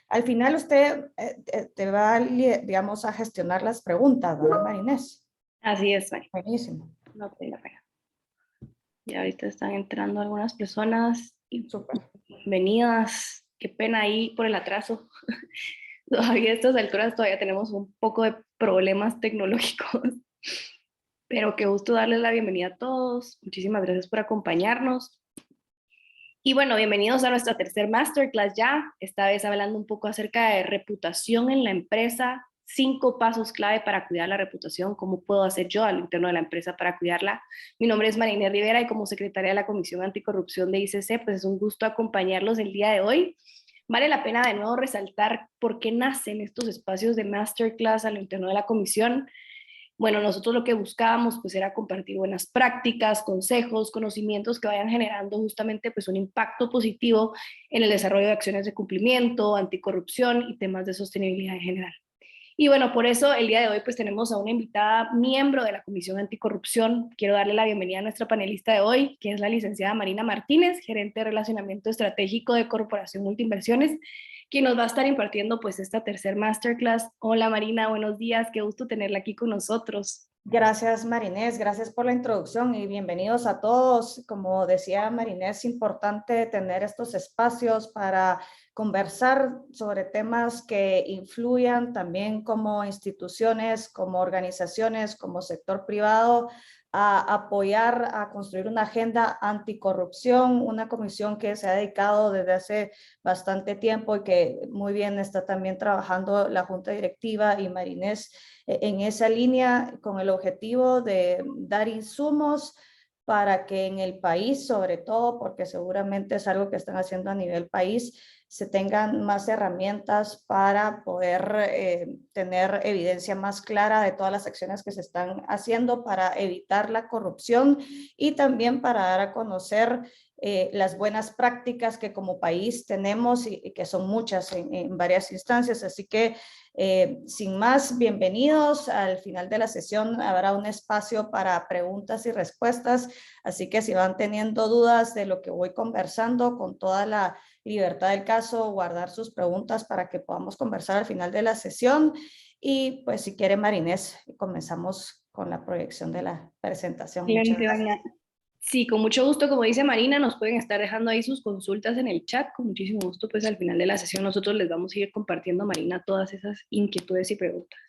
Al final usted te va, digamos, a gestionar las preguntas, ¿verdad, Marinés? Así es, Mari. Buenísimo. No te la pena. Y ahorita están entrando algunas personas y Súper. bienvenidas. Qué pena ahí por el atraso. Todavía a estas alturas todavía tenemos un poco de problemas tecnológicos, pero qué gusto darles la bienvenida a todos. Muchísimas gracias por acompañarnos. Y bueno, bienvenidos a nuestra tercer masterclass ya, esta vez hablando un poco acerca de reputación en la empresa, 5 pasos clave para cuidar la reputación, cómo puedo hacer yo al interno de la empresa para cuidarla. Mi nombre es María Inés Rivera y como secretaria de la Comisión Anticorrupción de ICC, pues es un gusto acompañarlos el día de hoy. Vale la pena de nuevo resaltar por qué nacen estos espacios de masterclass al interno de la comisión. Bueno, nosotros lo que buscábamos pues era compartir buenas prácticas, consejos, conocimientos que vayan generando justamente pues un impacto positivo en el desarrollo de acciones de cumplimiento, anticorrupción y temas de sostenibilidad en general. Y bueno, por eso el día de hoy pues tenemos a una invitada miembro de la Comisión Anticorrupción. Quiero darle la bienvenida a nuestra panelista de hoy, que es la licenciada Marina Martínez, gerente de Relacionamiento Estratégico de Corporación Multinversiones, quien nos va a estar impartiendo pues esta tercer masterclass. Hola Marina, buenos días, qué gusto tenerla aquí con nosotros. Gracias, Marinés. Gracias por la introducción y bienvenidos a todos. Como decía Marinés, es importante tener estos espacios para conversar sobre temas que influyan también como instituciones, como organizaciones, como sector privado, a apoyar, a construir una agenda anticorrupción, una comisión que se ha dedicado desde hace bastante tiempo y que muy bien está también trabajando la Junta Directiva y Marinés en esa línea con el objetivo de dar insumos para que en el país, sobre todo, porque seguramente es algo que están haciendo a nivel país, se tengan más herramientas para poder tener evidencia más clara de todas las acciones que se están haciendo para evitar la corrupción y también para dar a conocer las buenas prácticas que como país tenemos y que son muchas en varias instancias. Así que sin más, bienvenidos. Al final de la sesión habrá un espacio para preguntas y respuestas, así que si van teniendo dudas de lo que voy conversando, con toda la libertad del caso, guardar sus preguntas para que podamos conversar al final de la sesión. Y pues si quiere Marinés, comenzamos con la proyección de la presentación. Muchas gracias. Sí, con mucho gusto, como dice Marina, nos pueden estar dejando ahí sus consultas en el chat. Con muchísimo gusto, pues al final de la sesión nosotros les vamos a ir compartiendo a Marina todas esas inquietudes y preguntas.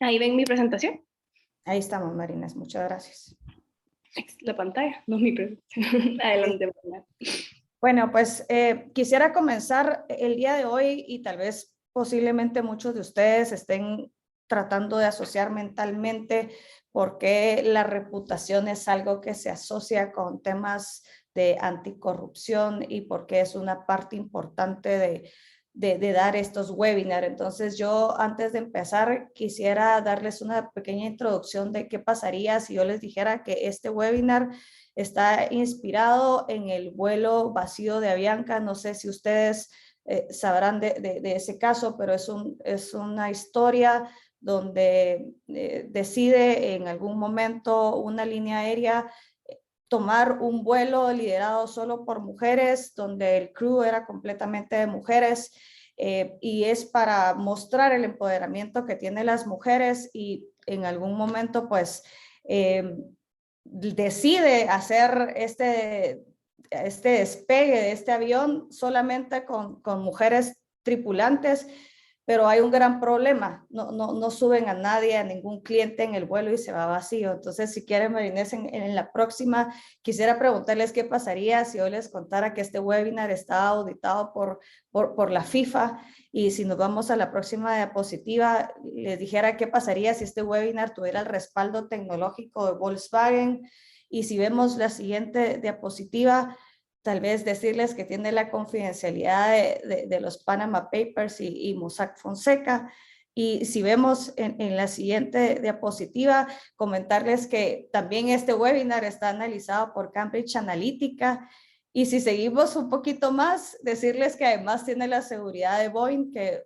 Ahí ven mi presentación. Ahí estamos, Marinés. Muchas gracias. La pantalla, no mi presentación. Adelante, Marina. Bueno, pues quisiera comenzar el día de hoy y tal vez posiblemente muchos de ustedes estén tratando de asociar mentalmente por qué la reputación es algo que se asocia con temas de anticorrupción y por qué es una parte importante de dar estos webinars. Entonces yo antes de empezar quisiera darles una pequeña introducción de qué pasaría si yo les dijera que este webinar está inspirado en el vuelo vacío de Avianca. No sé si ustedes sabrán de ese caso, pero es una historia donde decide en algún momento una línea aérea tomar un vuelo liderado solo por mujeres, donde el crew era completamente de mujeres, y es para mostrar el empoderamiento que tienen las mujeres y en algún momento pues decide hacer este despegue de este avión solamente con mujeres tripulantes, pero hay un gran problema, no suben a nadie, a ningún cliente en el vuelo y se va vacío. Entonces, si quieren, Marinés, en la próxima, quisiera preguntarles qué pasaría si yo les contara que este webinar está auditado por la FIFA y si nos vamos a la próxima diapositiva, les dijera qué pasaría si este webinar tuviera el respaldo tecnológico de Volkswagen y si vemos la siguiente diapositiva, tal vez decirles que tiene la confidencialidad de los Panama Papers y Mossack Fonseca. Y si vemos en la siguiente diapositiva, comentarles que también este webinar está analizado por Cambridge Analytica. Y si seguimos un poquito más, decirles que además tiene la seguridad de Boeing, que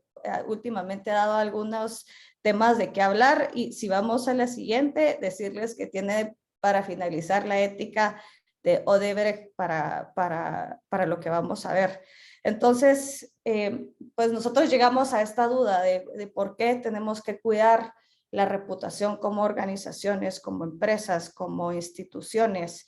últimamente ha dado algunos temas de qué hablar. Y si vamos a la siguiente, decirles que tiene para finalizar la ética Odebrecht para lo que vamos a ver. Entonces, pues nosotros llegamos a esta duda de por qué tenemos que cuidar la reputación como organizaciones, como empresas, como instituciones.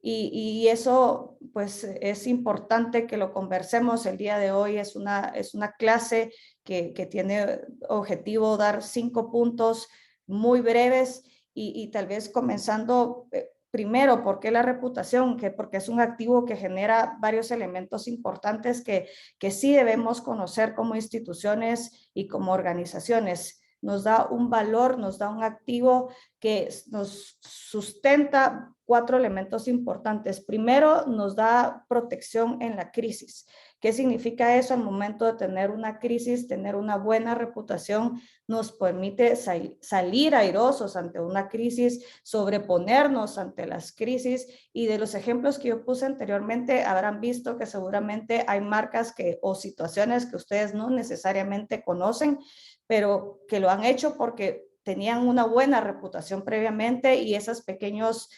Y eso pues es importante que lo conversemos. El día de hoy es una clase que tiene objetivo dar 5 puntos muy breves y tal vez comenzando primero, ¿por qué la reputación? Porque es un activo que genera varios elementos importantes que sí debemos conocer como instituciones y como organizaciones. Nos da un valor, nos da un activo que nos sustenta 4 elementos importantes. Primero, nos da protección en la crisis. ¿Qué significa eso? Al momento de tener una crisis, tener una buena reputación nos permite salir airosos ante una crisis, sobreponernos ante las crisis, y de los ejemplos que yo puse anteriormente habrán visto que seguramente hay marcas o situaciones que ustedes no necesariamente conocen, pero que lo han hecho porque tenían una buena reputación previamente y esos pequeños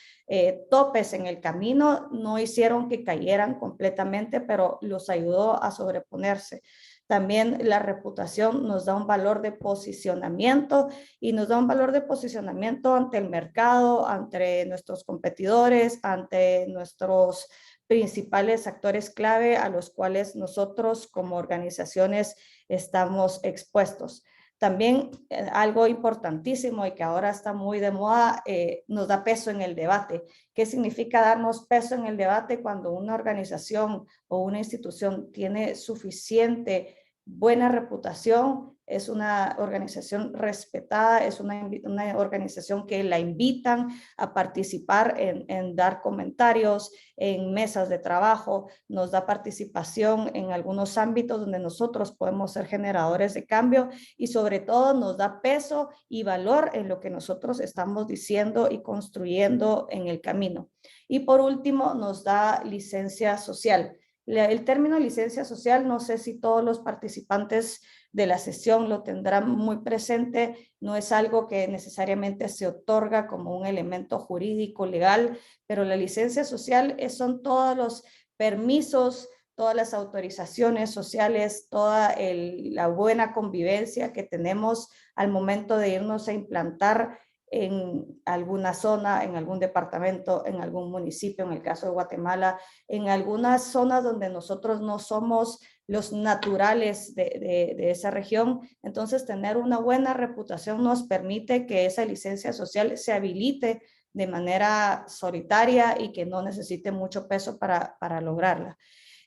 topes en el camino no hicieron que cayeran completamente, pero los ayudó a sobreponerse. También la reputación nos da un valor de posicionamiento y nos da un valor de posicionamiento ante el mercado, ante nuestros competidores, ante nuestros principales actores clave a los cuales nosotros como organizaciones estamos expuestos. También algo importantísimo y que ahora está muy de moda, nos da peso en el debate. ¿Qué significa darnos peso en el debate? Cuando una organización o una institución tiene suficiente buena reputación, es una organización respetada, es una organización que la invitan a participar en dar comentarios, en mesas de trabajo, nos da participación en algunos ámbitos donde nosotros podemos ser generadores de cambio y sobre todo nos da peso y valor en lo que nosotros estamos diciendo y construyendo en el camino. Y por último, nos da licencia social. El término licencia social, no sé si todos los participantes de la sesión lo tendrán muy presente, no es algo que necesariamente se otorga como un elemento jurídico legal, pero la licencia social son todos los permisos, todas las autorizaciones sociales, toda la buena convivencia que tenemos al momento de irnos a implantar en alguna zona, en algún departamento, en algún municipio, en el caso de Guatemala, en algunas zonas donde nosotros no somos los naturales de esa región. Entonces, tener una buena reputación nos permite que esa licencia social se habilite de manera solitaria y que no necesite mucho peso para lograrla.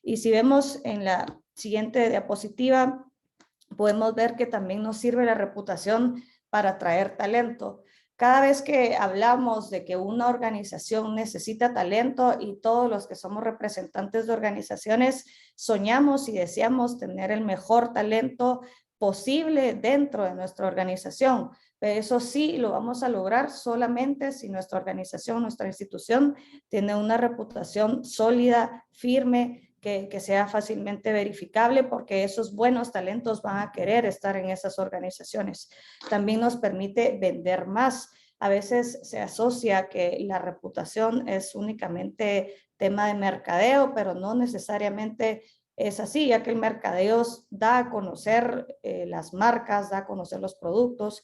Y si vemos en la siguiente diapositiva, podemos ver que también nos sirve la reputación para atraer talento. Cada vez que hablamos de que una organización necesita talento y todos los que somos representantes de organizaciones soñamos y deseamos tener el mejor talento posible dentro de nuestra organización. Pero eso sí lo vamos a lograr solamente si nuestra organización, nuestra institución tiene una reputación sólida, firme, que sea fácilmente verificable, porque esos buenos talentos van a querer estar en esas organizaciones. También nos permite vender más. A veces se asocia que la reputación es únicamente tema de mercadeo, pero no necesariamente es así, ya que el mercadeo da a conocer las marcas, da a conocer los productos,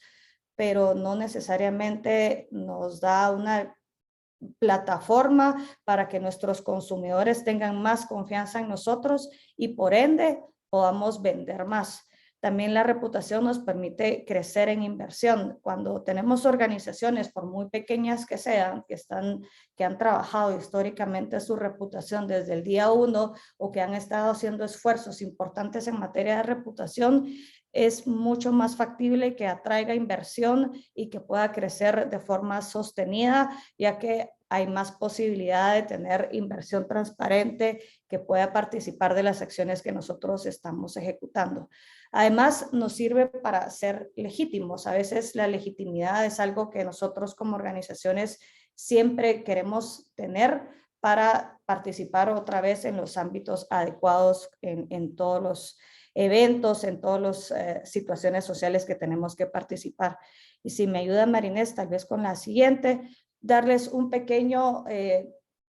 pero no necesariamente nos da una plataforma para que nuestros consumidores tengan más confianza en nosotros y por ende podamos vender más. También la reputación nos permite crecer en inversión. Cuando tenemos organizaciones, por muy pequeñas que sean, que han trabajado históricamente su reputación desde el día 1 o que han estado haciendo esfuerzos importantes en materia de reputación, es mucho más factible que atraiga inversión y que pueda crecer de forma sostenida, ya que hay más posibilidad de tener inversión transparente que pueda participar de las acciones que nosotros estamos ejecutando. Además, nos sirve para ser legítimos. A veces la legitimidad es algo que nosotros como organizaciones siempre queremos tener para participar otra vez en los ámbitos adecuados en todos los eventos, en todas las situaciones sociales que tenemos que participar. Y si me ayuda Marinés, tal vez con la siguiente, darles un pequeño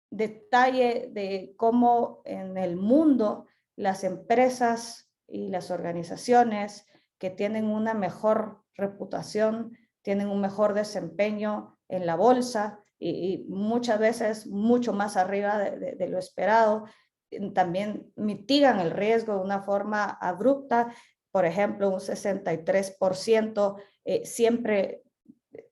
detalle de cómo en el mundo las empresas y las organizaciones que tienen una mejor reputación, tienen un mejor desempeño en la bolsa y muchas veces mucho más arriba de lo esperado, también mitigan el riesgo de una forma abrupta. Por ejemplo, un 63% siempre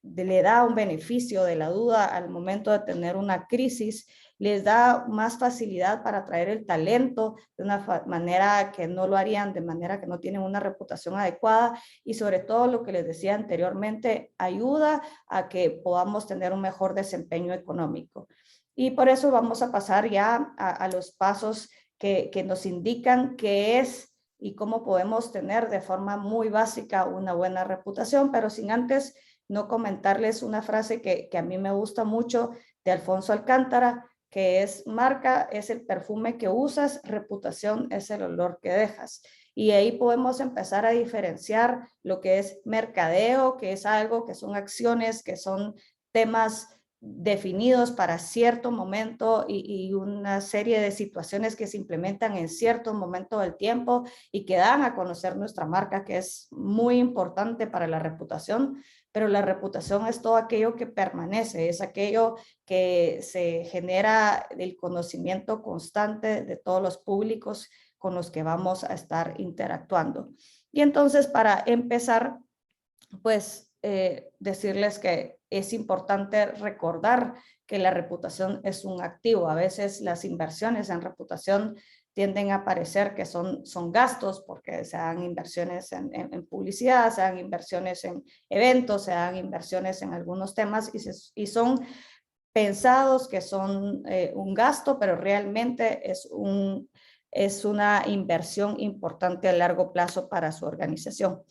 le da un beneficio de la duda al momento de tener una crisis, les da más facilidad para atraer el talento de una manera que no lo harían, de manera que no tienen una reputación adecuada, y sobre todo lo que les decía anteriormente, ayuda a que podamos tener un mejor desempeño económico. Y por eso vamos a pasar ya a los pasos que nos indican qué es y cómo podemos tener de forma muy básica una buena reputación, pero sin antes no comentarles una frase que a mí me gusta mucho de Alfonso Alcántara, que es: marca es el perfume que usas, reputación es el olor que dejas. Y ahí podemos empezar a diferenciar lo que es mercadeo, que es algo, que son acciones, que son temas definidos para cierto momento y una serie de situaciones que se implementan en cierto momento del tiempo y que dan a conocer nuestra marca, que es muy importante para la reputación. Pero la reputación es todo aquello que permanece, es aquello que se genera del conocimiento constante de todos los públicos con los que vamos a estar interactuando. Y entonces, para empezar, pues decirles que es importante recordar que la reputación es un activo. A veces las inversiones en reputación tienden a parecer que son gastos, porque se dan inversiones en publicidad, se dan inversiones en eventos, se dan inversiones en algunos temas y son pensados que son un gasto, pero realmente es una inversión importante a largo plazo para su organización.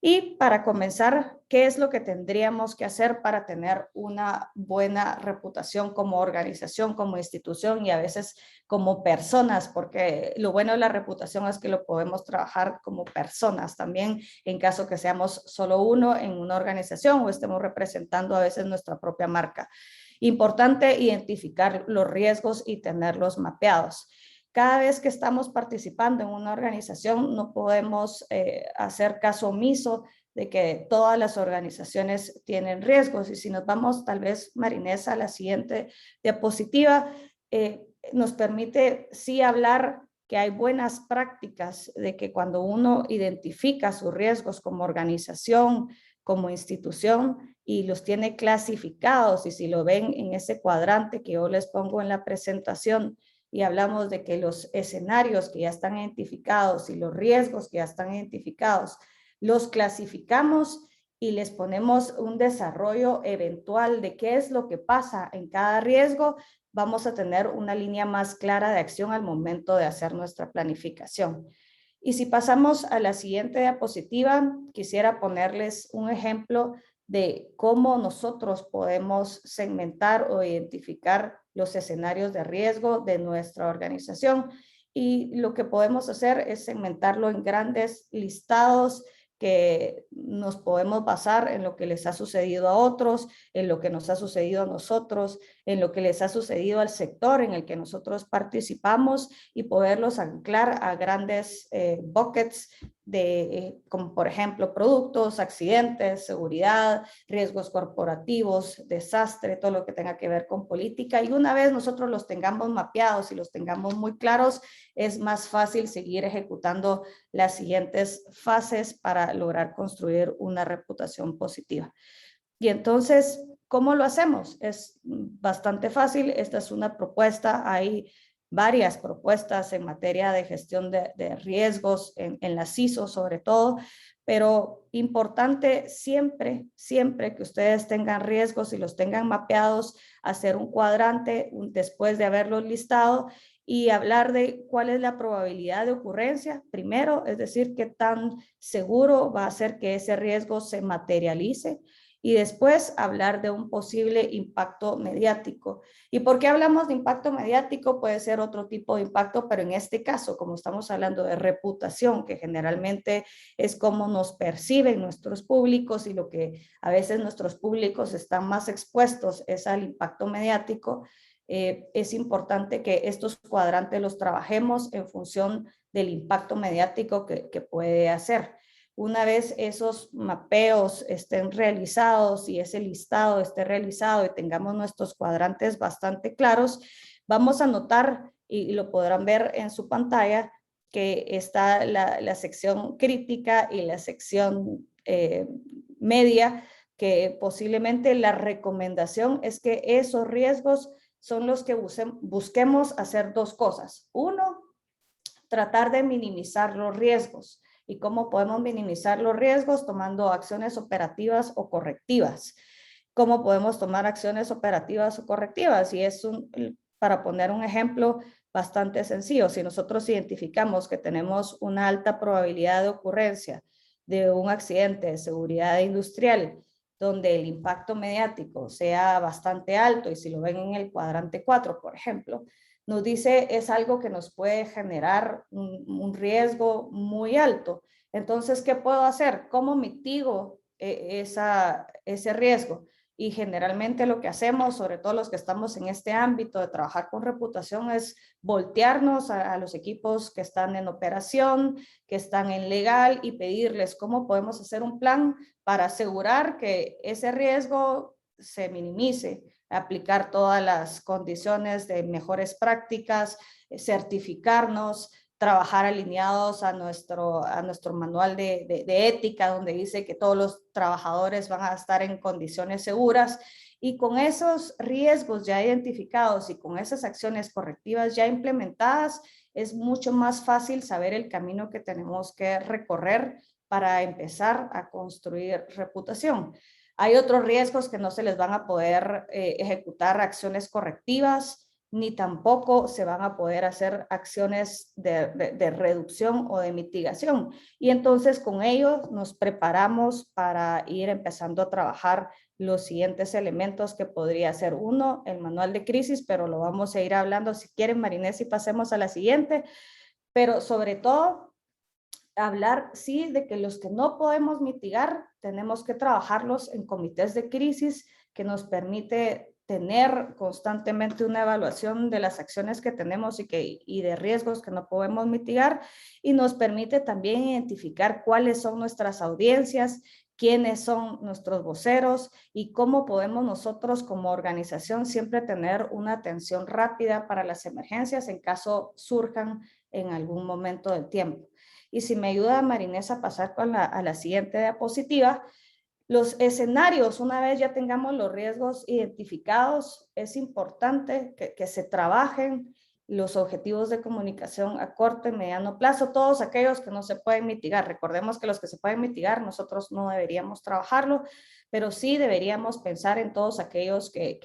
Y para comenzar, ¿qué es lo que tendríamos que hacer para tener una buena reputación como organización, como institución y a veces como personas? Porque lo bueno de la reputación es que lo podemos trabajar como personas también, en caso que seamos solo uno en una organización o estemos representando a veces nuestra propia marca. Importante identificar los riesgos y tenerlos mapeados. Cada vez que estamos participando en una organización, no podemos hacer caso omiso de que todas las organizaciones tienen riesgos. Y si nos vamos, tal vez, Marinés, a la siguiente diapositiva, nos permite sí hablar que hay buenas prácticas de que cuando uno identifica sus riesgos como organización, como institución, y los tiene clasificados, y si lo ven en ese cuadrante que yo les pongo en la presentación, y hablamos de que los escenarios que ya están identificados y los riesgos que ya están identificados, los clasificamos y les ponemos un desarrollo eventual de qué es lo que pasa en cada riesgo, vamos a tener una línea más clara de acción al momento de hacer nuestra planificación. Y si pasamos a la siguiente diapositiva, quisiera ponerles un ejemplo de cómo nosotros podemos segmentar o identificar los escenarios de riesgo de nuestra organización. Y lo que podemos hacer es segmentarlo en grandes listados que nos podemos basar en lo que les ha sucedido a otros, en lo que nos ha sucedido a nosotros, en lo que les ha sucedido al sector en el que nosotros participamos y poderlos anclar a grandes buckets como por ejemplo productos, accidentes, seguridad, riesgos corporativos, desastre, todo lo que tenga que ver con política. Y una vez nosotros los tengamos mapeados y los tengamos muy claros, es más fácil seguir ejecutando las siguientes fases para lograr construir una reputación positiva. Y entonces, ¿cómo lo hacemos? Es bastante fácil. Esta es una propuesta. Hay varias propuestas en materia de gestión de riesgos en la CISO sobre todo, pero importante siempre que ustedes tengan riesgos y los tengan mapeados, hacer un cuadrante después de haberlos listado y hablar de cuál es la probabilidad de ocurrencia primero, es decir, qué tan seguro va a ser que ese riesgo se materialice, y después hablar de un posible impacto mediático. ¿Y por qué hablamos de impacto mediático? Puede ser otro tipo de impacto, pero en este caso, como estamos hablando de reputación, que generalmente es cómo nos perciben nuestros públicos y lo que a veces nuestros públicos están más expuestos es al impacto mediático, es importante que estos cuadrantes los trabajemos en función del impacto mediático que puede hacer. Una vez esos mapeos estén realizados y ese listado esté realizado y tengamos nuestros cuadrantes bastante claros, vamos a notar, y lo podrán ver en su pantalla, que está la sección crítica y la sección media, que posiblemente la recomendación es que esos riesgos son los que busquemos hacer dos cosas. Uno, tratar de minimizar los riesgos. ¿Y cómo podemos minimizar los riesgos? Tomando acciones operativas o correctivas. ¿Cómo podemos tomar acciones operativas o correctivas? Y es para poner un ejemplo bastante sencillo, si nosotros identificamos que tenemos una alta probabilidad de ocurrencia de un accidente de seguridad industrial, donde el impacto mediático sea bastante alto, y si lo ven en el cuadrante 4, por ejemplo, nos dice es algo que nos puede generar un riesgo muy alto. Entonces, ¿qué puedo hacer? ¿Cómo mitigo ese riesgo? Y generalmente lo que hacemos, sobre todo los que estamos en este ámbito de trabajar con reputación, es voltearnos a los equipos que están en operación, que están en legal, y pedirles cómo podemos hacer un plan para asegurar que ese riesgo se minimice, aplicar todas las condiciones de mejores prácticas, certificarnos, trabajar alineados a nuestro manual de ética, donde dice que todos los trabajadores van a estar en condiciones seguras. Y con esos riesgos ya identificados y con esas acciones correctivas ya implementadas, es mucho más fácil saber el camino que tenemos que recorrer para empezar a construir reputación. Hay otros riesgos que no se les van a poder ejecutar acciones correctivas, ni tampoco se van a poder hacer acciones de reducción o de mitigación. Y entonces con ellos nos preparamos para ir empezando a trabajar los siguientes elementos, que podría ser uno, el manual de crisis, pero lo vamos a ir hablando si quieren, Marinés, y pasemos a la siguiente. Pero sobre todo, hablar, sí, de que los que no podemos mitigar, tenemos que trabajarlos en comités de crisis, que nos permite tener constantemente una evaluación de las acciones que tenemos y de riesgos que no podemos mitigar, y nos permite también identificar cuáles son nuestras audiencias, quiénes son nuestros voceros y cómo podemos nosotros como organización siempre tener una atención rápida para las emergencias en caso surjan en algún momento del tiempo. Y si me ayuda Marinés a pasar a la siguiente diapositiva, los escenarios, una vez ya tengamos los riesgos identificados, es importante que se trabajen los objetivos de comunicación a corto y mediano plazo, todos aquellos que no se pueden mitigar. Recordemos que los que se pueden mitigar nosotros no deberíamos trabajarlo, pero sí deberíamos pensar en todos aquellos que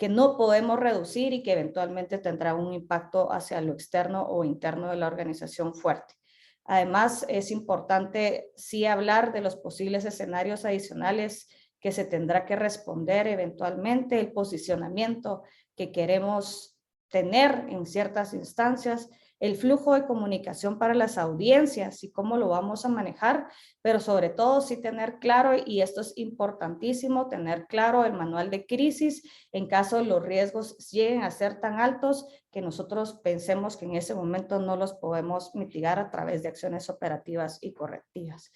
no podemos reducir y que eventualmente tendrá un impacto hacia lo externo o interno de la organización fuerte. Además, es importante sí hablar de los posibles escenarios adicionales que se tendrá que responder eventualmente, el posicionamiento que queremos tener en ciertas instancias, el flujo de comunicación para las audiencias y cómo lo vamos a manejar, pero sobre todo sí tener claro, y esto es importantísimo, tener claro el manual de crisis en caso los riesgos lleguen a ser tan altos que nosotros pensemos que en ese momento no los podemos mitigar a través de acciones operativas y correctivas.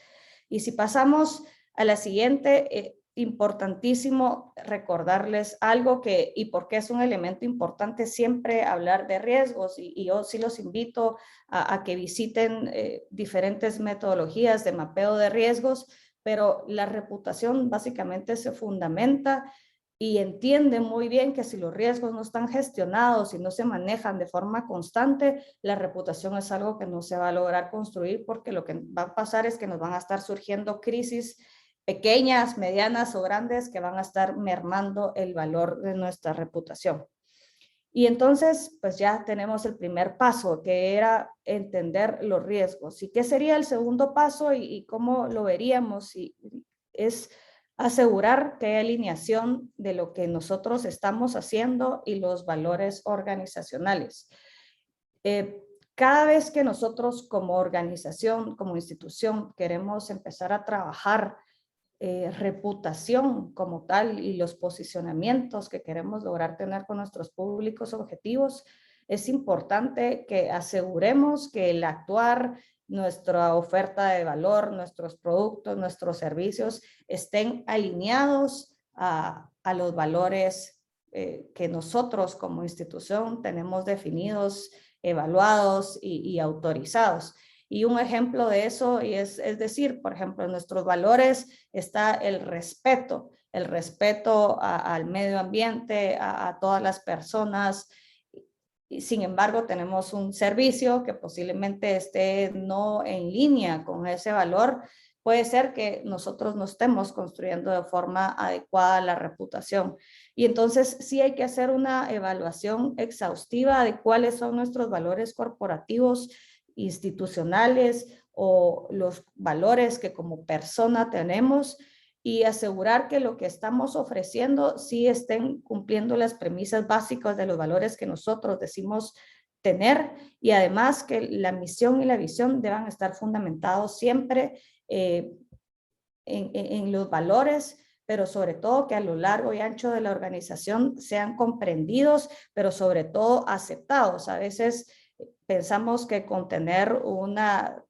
Y si pasamos a la siguiente, importantísimo recordarles algo y porque es un elemento importante siempre hablar de riesgos, y yo sí los invito a que visiten diferentes metodologías de mapeo de riesgos, pero la reputación básicamente se fundamenta y entiende muy bien que si los riesgos no están gestionados y no se manejan de forma constante, la reputación es algo que no se va a lograr construir, porque lo que va a pasar es que nos van a estar surgiendo crisis pequeñas, medianas o grandes que van a estar mermando el valor de nuestra reputación. Y entonces, pues ya tenemos el primer paso, que era entender los riesgos. ¿Y qué sería el segundo paso y cómo lo veríamos? Y es asegurar que hay alineación de lo que nosotros estamos haciendo y los valores organizacionales. Cada vez que nosotros como organización, como institución, queremos empezar a trabajar reputación como tal y los posicionamientos que queremos lograr tener con nuestros públicos objetivos, es importante que aseguremos que el actuar, nuestra oferta de valor, nuestros productos, nuestros servicios estén alineados a los valores que nosotros como institución tenemos definidos, evaluados y autorizados. Y un ejemplo de eso es decir, por ejemplo, en nuestros valores está el respeto al medio ambiente, a todas las personas. Y sin embargo, tenemos un servicio que posiblemente esté no en línea con ese valor. Puede ser que nosotros no estemos construyendo de forma adecuada la reputación. Y entonces sí hay que hacer una evaluación exhaustiva de cuáles son nuestros valores corporativos, institucionales o los valores que como persona tenemos, y asegurar que lo que estamos ofreciendo sí estén cumpliendo las premisas básicas de los valores que nosotros decimos tener, y además que la misión y la visión deban estar fundamentados siempre en los valores, pero sobre todo que a lo largo y ancho de la organización sean comprendidos, pero sobre todo aceptados. A veces pensamos que con tener una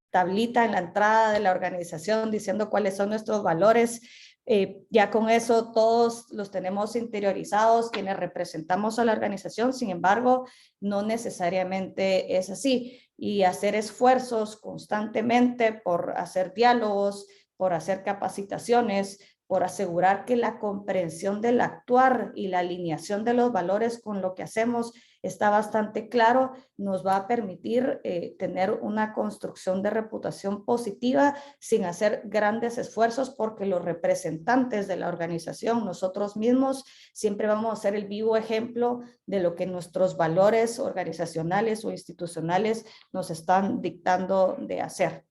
tablita en la entrada de la organización diciendo cuáles son nuestros valores, ya con eso todos los tenemos interiorizados quienes representamos a la organización. Sin embargo, no necesariamente es así, y hacer esfuerzos constantemente por hacer diálogos, por hacer capacitaciones, por asegurar que la comprensión del actuar y la alineación de los valores con lo que hacemos está bastante claro, nos va a permitir tener una construcción de reputación positiva sin hacer grandes esfuerzos, porque los representantes de la organización, nosotros mismos, siempre vamos a ser el vivo ejemplo de lo que nuestros valores organizacionales o institucionales nos están dictando de hacer.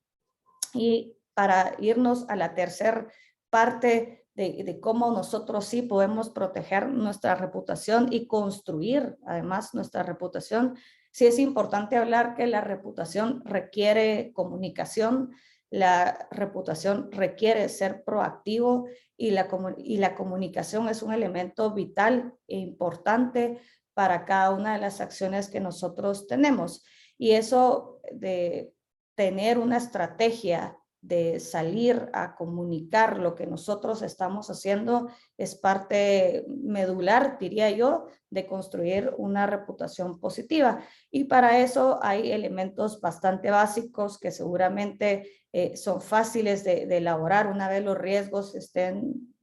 Y para irnos a la tercera parte de cómo nosotros sí podemos proteger nuestra reputación y construir además nuestra reputación, sí es importante hablar que la reputación requiere comunicación, la reputación requiere ser proactivo, y la comunicación es un elemento vital e importante para cada una de las acciones que nosotros tenemos. Y eso de tener una estrategia de salir a comunicar lo que nosotros estamos haciendo es parte medular, diría yo, de construir una reputación positiva. Y para eso hay elementos bastante básicos que seguramente son fáciles de elaborar una vez los riesgos estén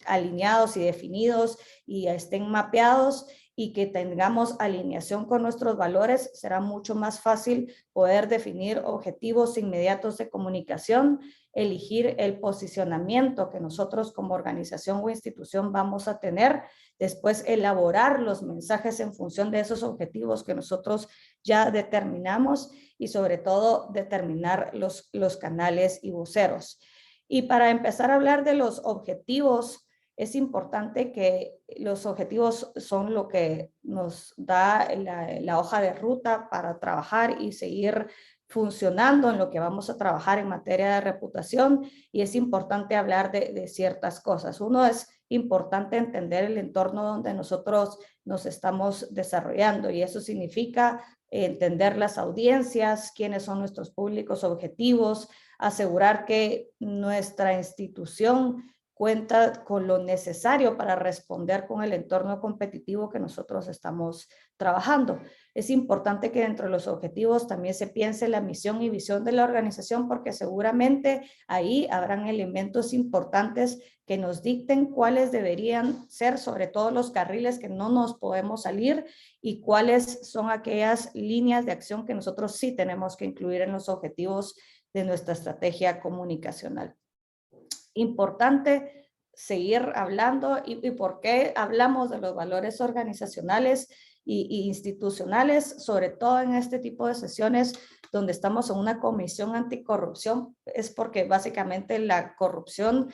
alineados y definidos y estén mapeados, y que tengamos alineación con nuestros valores. Será mucho más fácil poder definir objetivos inmediatos de comunicación, elegir el posicionamiento que nosotros como organización o institución vamos a tener, después elaborar los mensajes en función de esos objetivos que nosotros ya determinamos, y sobre todo determinar los canales y voceros. Y para empezar a hablar de los objetivos, es importante que los objetivos son lo que nos da la hoja de ruta para trabajar y seguir funcionando en lo que vamos a trabajar en materia de reputación, y es importante hablar de ciertas cosas. Uno, es importante entender el entorno donde nosotros nos estamos desarrollando, y eso significa entender las audiencias, quiénes son nuestros públicos objetivos, asegurar que nuestra institución cuenta con lo necesario para responder con el entorno competitivo que nosotros estamos trabajando. Es importante que dentro de los objetivos también se piense la misión y visión de la organización, porque seguramente ahí habrán elementos importantes que nos dicten cuáles deberían ser, sobre todo los carriles que no nos podemos salir, y cuáles son aquellas líneas de acción que nosotros sí tenemos que incluir en los objetivos de nuestra estrategia comunicacional. Importante seguir hablando, y por qué hablamos de los valores organizacionales y institucionales, sobre todo en este tipo de sesiones donde estamos en una comisión anticorrupción, es porque básicamente la corrupción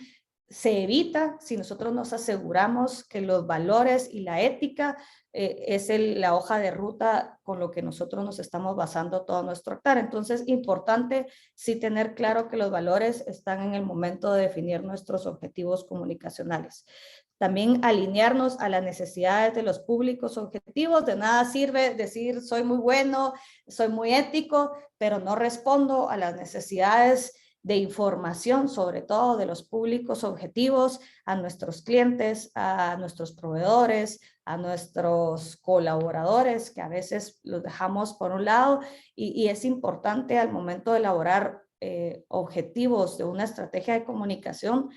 se evita si nosotros nos aseguramos que los valores y la ética es la hoja de ruta con lo que nosotros nos estamos basando todo nuestro actuar. Entonces, importante sí tener claro que los valores están en el momento de definir nuestros objetivos comunicacionales. También alinearnos a las necesidades de los públicos objetivos. De nada sirve decir soy muy bueno, soy muy ético, pero no respondo a las necesidades de información, sobre todo de los públicos objetivos, a nuestros clientes, a nuestros proveedores, a nuestros colaboradores, que a veces los dejamos por un lado, y es importante al momento de elaborar objetivos de una estrategia de comunicación,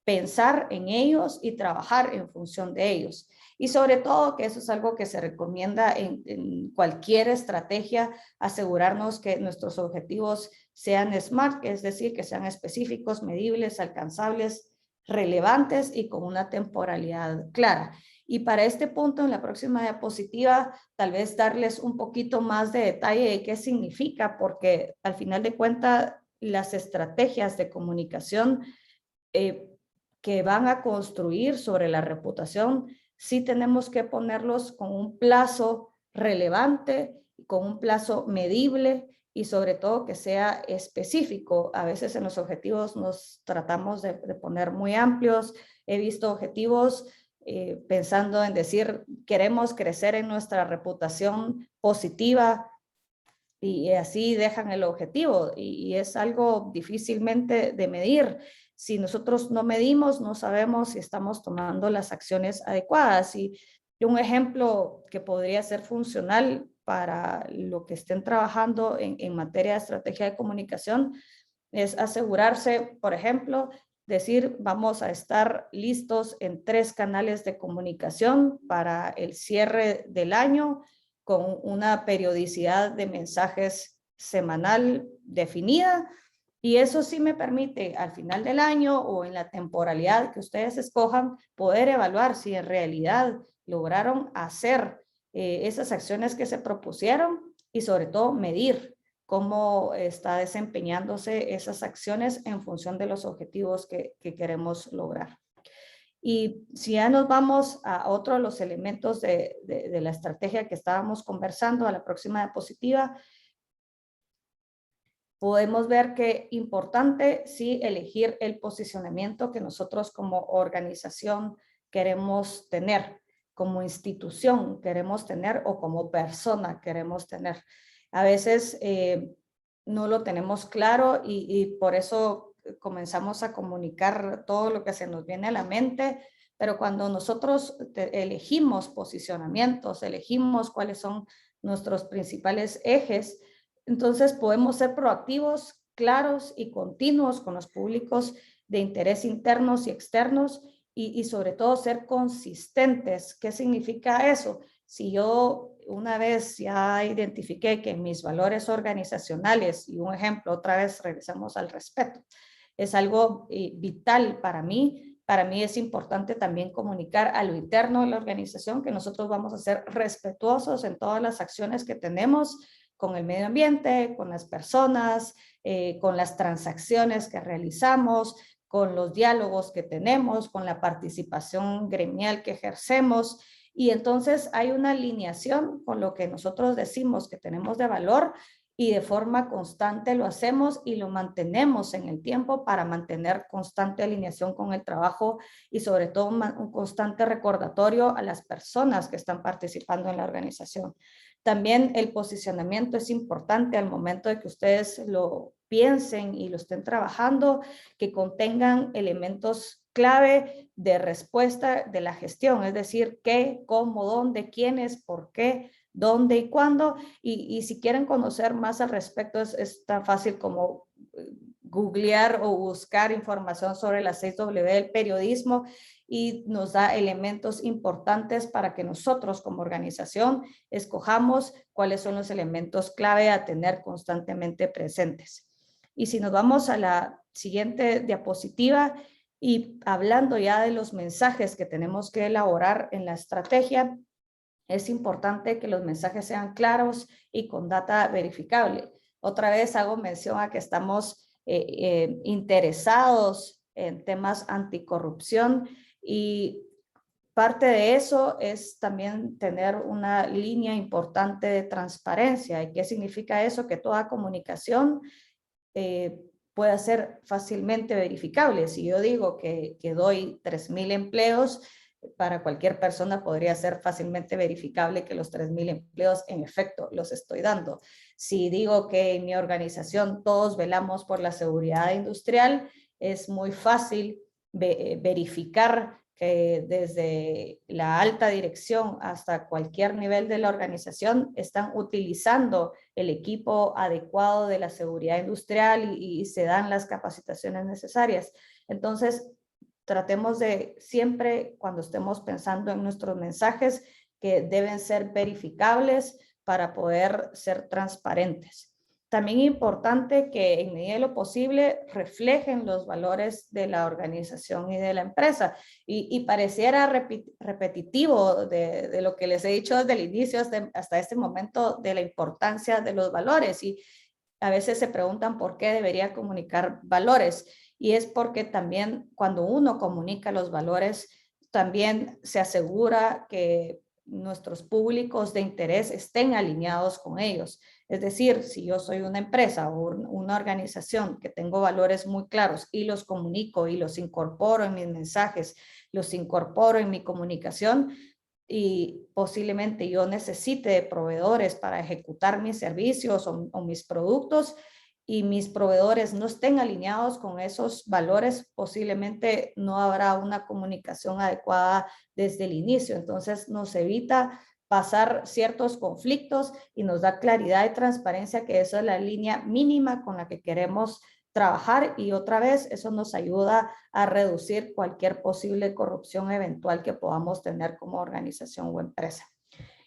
pensar en ellos y trabajar en función de ellos. Y sobre todo, que eso es algo que se recomienda en cualquier estrategia, asegurarnos que nuestros objetivos sean SMART, es decir, que sean específicos, medibles, alcanzables, relevantes y con una temporalidad clara. Y para este punto, en la próxima diapositiva, tal vez darles un poquito más de detalle de qué significa, porque al final de cuentas, las estrategias de comunicación que van a construir sobre la reputación, sí tenemos que ponerlos con un plazo relevante, con un plazo medible y sobre todo que sea específico. A veces en los objetivos nos tratamos de poner muy amplios. He visto objetivos pensando en decir, queremos crecer en nuestra reputación positiva, y así dejan el objetivo y es algo difícilmente de medir. Si nosotros no medimos, no sabemos si estamos tomando las acciones adecuadas. Y un ejemplo que podría ser funcional para lo que estén trabajando en materia de estrategia de comunicación es asegurarse, por ejemplo, decir, vamos a estar listos en 3 canales de comunicación para el cierre del año, con una periodicidad de mensajes semanal definida, y eso sí me permite al final del año o en la temporalidad que ustedes escojan poder evaluar si en realidad lograron hacer esas acciones que se propusieron y sobre todo medir cómo está desempeñándose esas acciones en función de los objetivos que queremos lograr. Y si ya nos vamos a otro de los elementos de la estrategia que estábamos conversando, a la próxima diapositiva, podemos ver que importante sí elegir el posicionamiento que nosotros como organización queremos tener, como institución queremos tener o como persona queremos tener. A veces no lo tenemos claro y por eso comenzamos a comunicar todo lo que se nos viene a la mente, pero cuando nosotros elegimos posicionamientos, elegimos cuáles son nuestros principales ejes, entonces podemos ser proactivos, claros y continuos con los públicos de interés internos y externos y sobre todo ser consistentes. ¿Qué significa eso? Si yo una vez ya identifiqué que mis valores organizacionales, y un ejemplo, otra vez regresamos al respeto, es algo vital para mí es importante también comunicar a lo interno de la organización que nosotros vamos a ser respetuosos en todas las acciones que tenemos con el medio ambiente, con las personas, con las transacciones que realizamos, con los diálogos que tenemos, con la participación gremial que ejercemos. Y entonces hay una alineación con lo que nosotros decimos que tenemos de valor y de forma constante lo hacemos y lo mantenemos en el tiempo para mantener constante alineación con el trabajo y sobre todo un constante recordatorio a las personas que están participando en la organización. También el posicionamiento es importante al momento de que ustedes lo piensen y lo estén trabajando, que contengan elementos clave de respuesta de la gestión, es decir, qué, cómo, dónde, quiénes, por qué, dónde y cuándo. Y si quieren conocer más al respecto, es tan fácil como googlear o buscar información sobre las 6W del periodismo y nos da elementos importantes para que nosotros como organización escojamos cuáles son los elementos clave a tener constantemente presentes. Y si nos vamos a la siguiente diapositiva y hablando ya de los mensajes que tenemos que elaborar en la estrategia, es importante que los mensajes sean claros y con data verificable. Otra vez hago mención a que estamos interesados en temas anticorrupción, y parte de eso es también tener una línea importante de transparencia. ¿Y qué significa eso? Que toda comunicación pueda ser fácilmente verificable. Si yo digo que doy 3,000 empleos, para cualquier persona podría ser fácilmente verificable que los 3,000 empleos en efecto los estoy dando. Si digo que en mi organización todos velamos por la seguridad industrial, es muy fácil verificar que desde la alta dirección hasta cualquier nivel de la organización están utilizando el equipo adecuado de la seguridad industrial y se dan las capacitaciones necesarias. Entonces, tratemos de siempre, cuando estemos pensando en nuestros mensajes, que deben ser verificables para poder ser transparentes. También es importante que en medida de lo posible reflejen los valores de la organización y de la empresa. Y pareciera repetitivo de lo que les he dicho desde el inicio hasta este momento, de la importancia de los valores. Y a veces se preguntan por qué debería comunicar valores. Y es porque también cuando uno comunica los valores, también se asegura que nuestros públicos de interés estén alineados con ellos. Es decir, si yo soy una empresa o una organización que tengo valores muy claros y los comunico y los incorporo en mis mensajes, los incorporo en mi comunicación, y posiblemente yo necesite de proveedores para ejecutar mis servicios o mis productos, y mis proveedores no estén alineados con esos valores, posiblemente no habrá una comunicación adecuada desde el inicio. Entonces nos evita pasar ciertos conflictos y nos da claridad y transparencia, que esa es la línea mínima con la que queremos trabajar, y otra vez eso nos ayuda a reducir cualquier posible corrupción eventual que podamos tener como organización o empresa.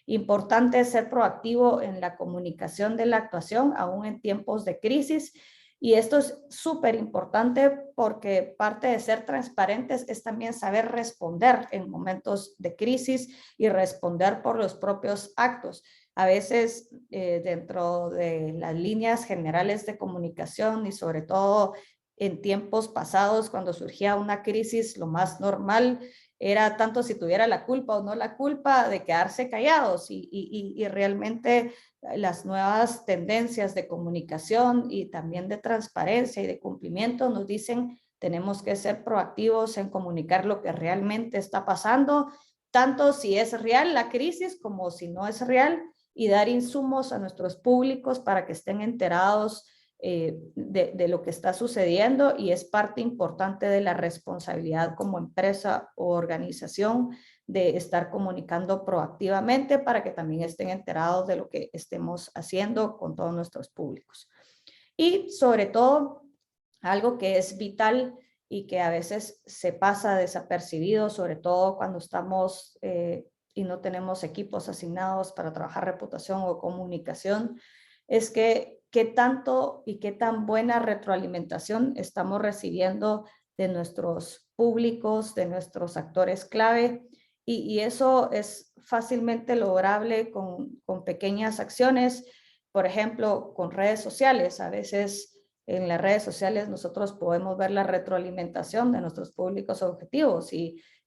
Importante ser proactivo en la comunicación de la actuación, aún en tiempos de crisis. Y esto es súper importante porque parte de ser transparentes es también saber responder en momentos de crisis y responder por los propios actos. A veces dentro de las líneas generales de comunicación, y sobre todo en tiempos pasados cuando surgía una crisis, lo más normal era tanto si tuviera la culpa o no la culpa de quedarse callados, y realmente las nuevas tendencias de comunicación y también de transparencia y de cumplimiento nos dicen tenemos que ser proactivos en comunicar lo que realmente está pasando, tanto si es real la crisis como si no es real, y dar insumos a nuestros públicos para que estén enterados de lo que está sucediendo, y es parte importante de la responsabilidad como empresa o organización de estar comunicando proactivamente para que también estén enterados de lo que estemos haciendo con todos nuestros públicos. Y sobre todo, algo que es vital y que a veces se pasa desapercibido, sobre todo cuando estamos y no tenemos equipos asignados para trabajar reputación o comunicación, es que qué tanto y qué tan buena retroalimentación estamos recibiendo de nuestros públicos, de nuestros actores clave, y eso es fácilmente lograble con pequeñas acciones, por ejemplo, con redes sociales. A veces en las redes sociales nosotros podemos ver la retroalimentación de nuestros públicos objetivos,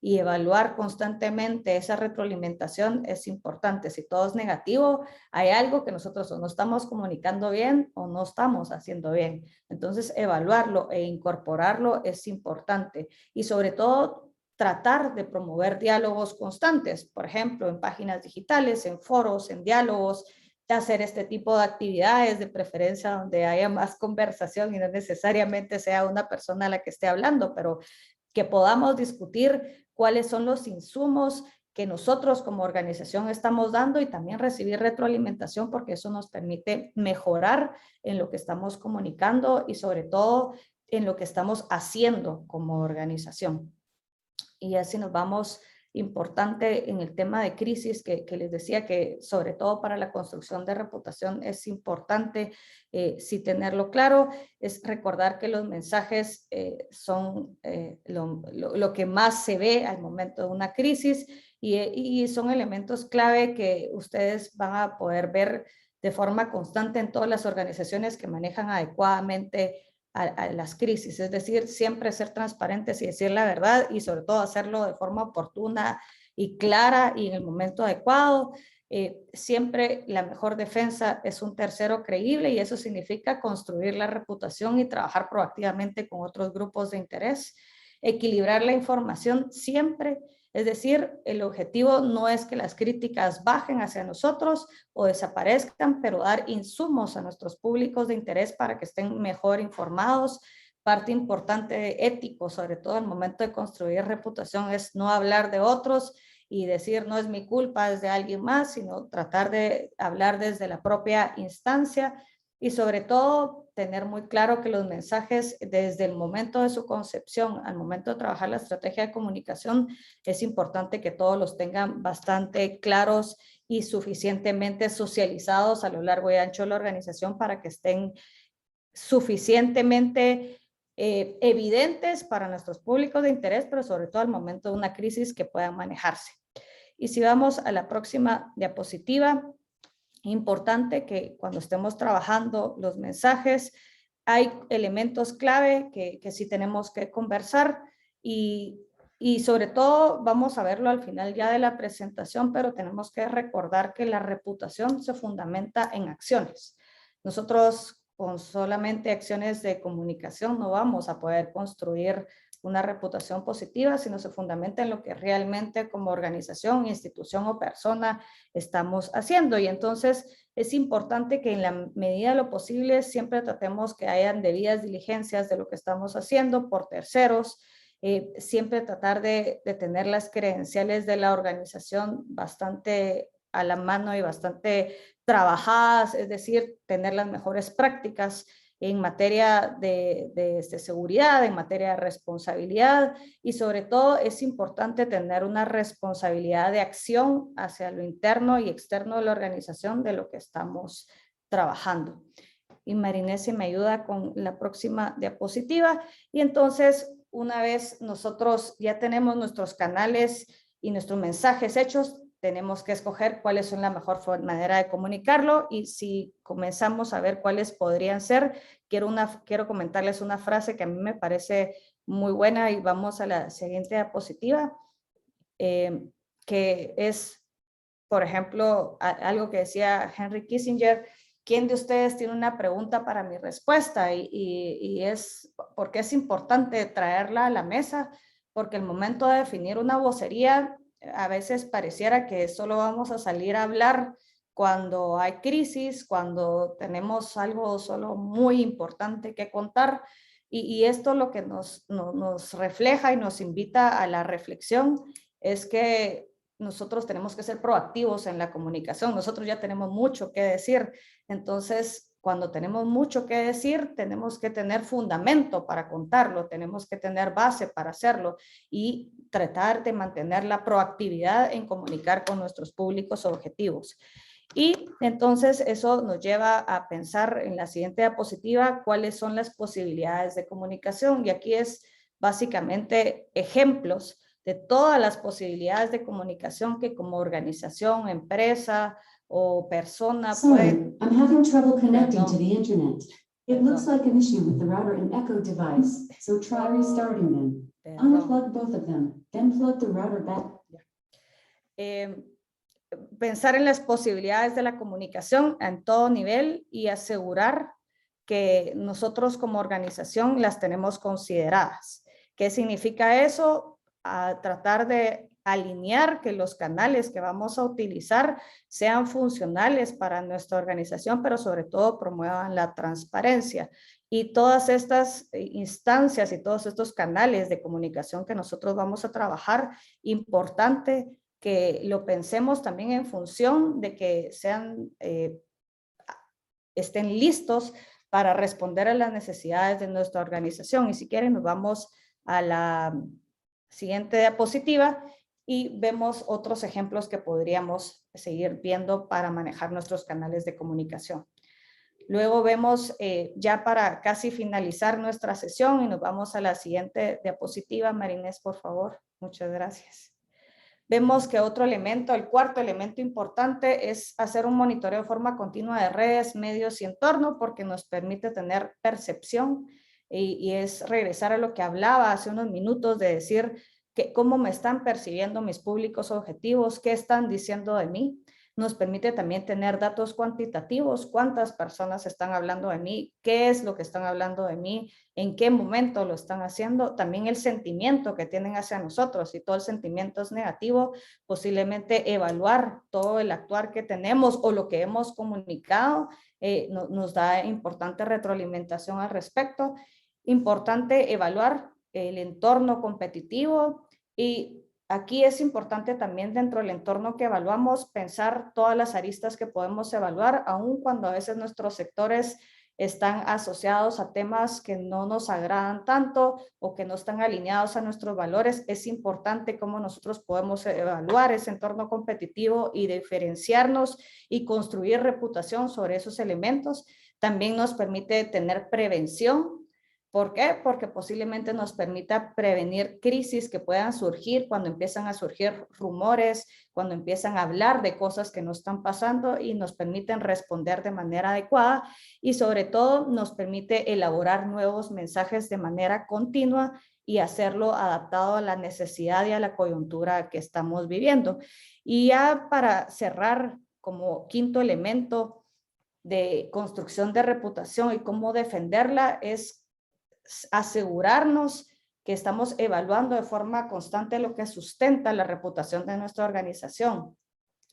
y evaluar constantemente esa retroalimentación es importante. Si todo es negativo, hay algo que nosotros o no estamos comunicando bien o no estamos haciendo bien. Entonces, evaluarlo e incorporarlo es importante, y sobre todo tratar de promover diálogos constantes, por ejemplo, en páginas digitales, en foros, en diálogos, de hacer este tipo de actividades, de preferencia donde haya más conversación y no necesariamente sea una persona la que esté hablando, pero que podamos discutir cuáles son los insumos que nosotros como organización estamos dando, y también recibir retroalimentación, porque eso nos permite mejorar en lo que estamos comunicando y sobre todo en lo que estamos haciendo como organización. Y así nos vamos. Importante en el tema de crisis, que les decía que sobre todo para la construcción de reputación es importante sí tenerlo claro, es recordar que los mensajes son lo que más se ve al momento de una crisis, y son elementos clave que ustedes van a poder ver de forma constante en todas las organizaciones que manejan adecuadamente a las crisis, es decir, siempre ser transparentes y decir la verdad y sobre todo hacerlo de forma oportuna y clara y en el momento adecuado. Siempre la mejor defensa es un tercero creíble y eso significa construir la reputación y trabajar proactivamente con otros grupos de interés. Equilibrar la información siempre, es decir, el objetivo no es que las críticas bajen hacia nosotros o desaparezcan, pero dar insumos a nuestros públicos de interés para que estén mejor informados. Parte importante ético, sobre todo al momento de construir reputación, es no hablar de otros y decir no es mi culpa, es de alguien más, sino tratar de hablar desde la propia instancia y sobre todo tener muy claro que los mensajes desde el momento de su concepción al momento de trabajar la estrategia de comunicación es importante que todos los tengan bastante claros y suficientemente socializados a lo largo y ancho de la organización para que estén suficientemente evidentes para nuestros públicos de interés, pero sobre todo al momento de una crisis que puedan manejarse. Y si vamos a la próxima diapositiva, importante que cuando estemos trabajando los mensajes, hay elementos clave que sí tenemos que conversar y sobre todo vamos a verlo al final ya de la presentación, pero tenemos que recordar que la reputación se fundamenta en acciones. Nosotros con solamente acciones de comunicación no vamos a poder construir una reputación positiva, sino se fundamenta en lo que realmente como organización, institución o persona estamos haciendo. Y entonces es importante que en la medida de lo posible siempre tratemos que hayan debidas diligencias de lo que estamos haciendo por terceros, siempre tratar de tener las credenciales de la organización bastante a la mano y bastante trabajadas, es decir, tener las mejores prácticas en materia de seguridad, en materia de responsabilidad y sobre todo es importante tener una responsabilidad de acción hacia lo interno y externo de la organización de lo que estamos trabajando. Y Marinés, si me ayuda con la próxima diapositiva. Y entonces, una vez nosotros ya tenemos nuestros canales y nuestros mensajes hechos, tenemos que escoger cuáles son la mejor manera de comunicarlo y si comenzamos a ver cuáles podrían ser, quiero comentarles una frase que a mí me parece muy buena y vamos a la siguiente diapositiva, que es, por ejemplo, algo que decía Henry Kissinger: ¿quién de ustedes tiene una pregunta para mi respuesta? Y es porque es importante traerla a la mesa, porque el momento de definir una vocería, a veces pareciera que solo vamos a salir a hablar cuando hay crisis, cuando tenemos algo solo muy importante que contar. Y esto lo que nos refleja y nos invita a la reflexión es que nosotros tenemos que ser proactivos en la comunicación. Nosotros ya tenemos mucho que decir. Entonces, cuando tenemos mucho que decir, tenemos que tener fundamento para contarlo, tenemos que tener base para hacerlo y tratar de mantener la proactividad en comunicar con nuestros públicos objetivos. Y entonces eso nos lleva a pensar en la siguiente diapositiva cuáles son las posibilidades de comunicación. Y aquí es básicamente ejemplos de todas las posibilidades de comunicación que como organización, empresa o persona pueden. I'm having trouble connecting to the internet. It looks like an issue with the router and Echo device, so try restarting them. Unplug both of them, then plug the router back. Pensar en las posibilidades de la comunicación en todo nivel y asegurar que nosotros como organización las tenemos consideradas. ¿Qué significa eso? A tratar de alinear que los canales que vamos a utilizar sean funcionales para nuestra organización, pero sobre todo promuevan la transparencia. Y todas estas instancias y todos estos canales de comunicación que nosotros vamos a trabajar, importante que lo pensemos también en función de que estén listos para responder a las necesidades de nuestra organización. Y si quieren, nos vamos a la siguiente diapositiva y vemos otros ejemplos que podríamos seguir viendo para manejar nuestros canales de comunicación. Luego vemos ya para casi finalizar nuestra sesión y nos vamos a la siguiente diapositiva. Marinés, por favor. Muchas gracias. Vemos que otro elemento, el cuarto elemento importante es hacer un monitoreo de forma continua de redes, medios y entorno porque nos permite tener percepción y es regresar a lo que hablaba hace unos minutos de decir que cómo me están percibiendo mis públicos objetivos, qué están diciendo de mí. Nos permite también tener datos cuantitativos, cuántas personas están hablando de mí, qué es lo que están hablando de mí, en qué momento lo están haciendo, también el sentimiento que tienen hacia nosotros. Si todo el sentimiento es negativo, posiblemente evaluar todo el actuar que tenemos o lo que hemos comunicado nos da importante retroalimentación al respecto. Importante evaluar el entorno competitivo y aquí es importante también dentro del entorno que evaluamos pensar todas las aristas que podemos evaluar, aun cuando a veces nuestros sectores están asociados a temas que no nos agradan tanto o que no están alineados a nuestros valores. Es importante cómo nosotros podemos evaluar ese entorno competitivo y diferenciarnos y construir reputación sobre esos elementos. También nos permite tener prevención. ¿Por qué? Porque posiblemente nos permita prevenir crisis que puedan surgir cuando empiezan a surgir rumores, cuando empiezan a hablar de cosas que no están pasando y nos permiten responder de manera adecuada y sobre todo nos permite elaborar nuevos mensajes de manera continua y hacerlo adaptado a la necesidad y a la coyuntura que estamos viviendo. Y ya para cerrar como quinto elemento de construcción de reputación y cómo defenderla es asegurarnos que estamos evaluando de forma constante lo que sustenta la reputación de nuestra organización.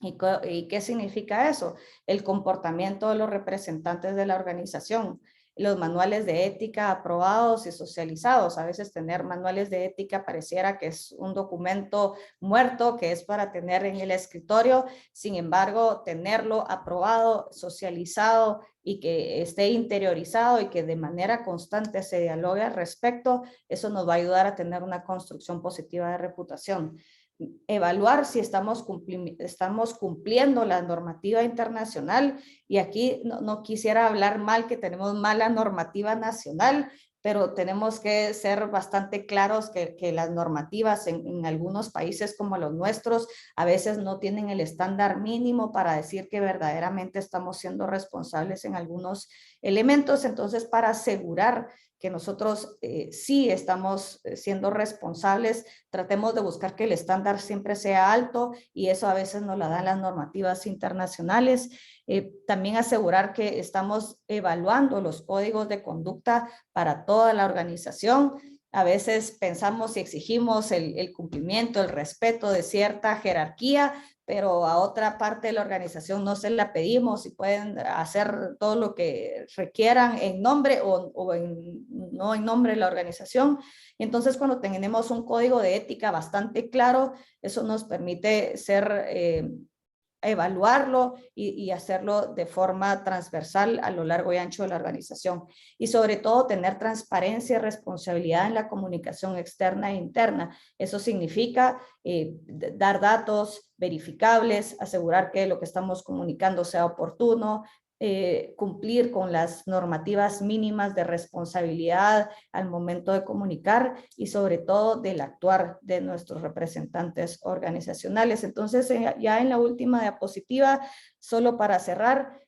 ¿Y qué significa eso? El comportamiento de los representantes de la organización, los manuales de ética aprobados y socializados. A veces tener manuales de ética pareciera que es un documento muerto que es para tener en el escritorio. Sin embargo, tenerlo aprobado, socializado y que esté interiorizado y que de manera constante se dialogue al respecto, eso nos va a ayudar a tener una construcción positiva de reputación. Evaluar si estamos cumpliendo la normativa internacional y aquí no quisiera hablar mal que tenemos mala normativa nacional, pero tenemos que ser bastante claros que las normativas en algunos países como los nuestros a veces no tienen el estándar mínimo para decir que verdaderamente estamos siendo responsables en algunos elementos. Entonces, para asegurar que nosotros sí estamos siendo responsables, tratemos de buscar que el estándar siempre sea alto y eso a veces nos lo dan las normativas internacionales. También asegurar que estamos evaluando los códigos de conducta para toda la organización. A veces pensamos y exigimos el cumplimiento, el respeto de cierta jerarquía, pero a otra parte de la organización no se la pedimos y pueden hacer todo lo que requieran en nombre o no en nombre de la organización. Entonces, cuando tenemos un código de ética bastante claro, eso nos permite evaluarlo y hacerlo de forma transversal a lo largo y ancho de la organización. Y sobre todo tener transparencia y responsabilidad en la comunicación externa e interna. Eso significa dar datos verificables, asegurar que lo que estamos comunicando sea oportuno, cumplir con las normativas mínimas de responsabilidad al momento de comunicar y sobre todo del actuar de nuestros representantes organizacionales. Entonces, ya en la última diapositiva, solo para cerrar,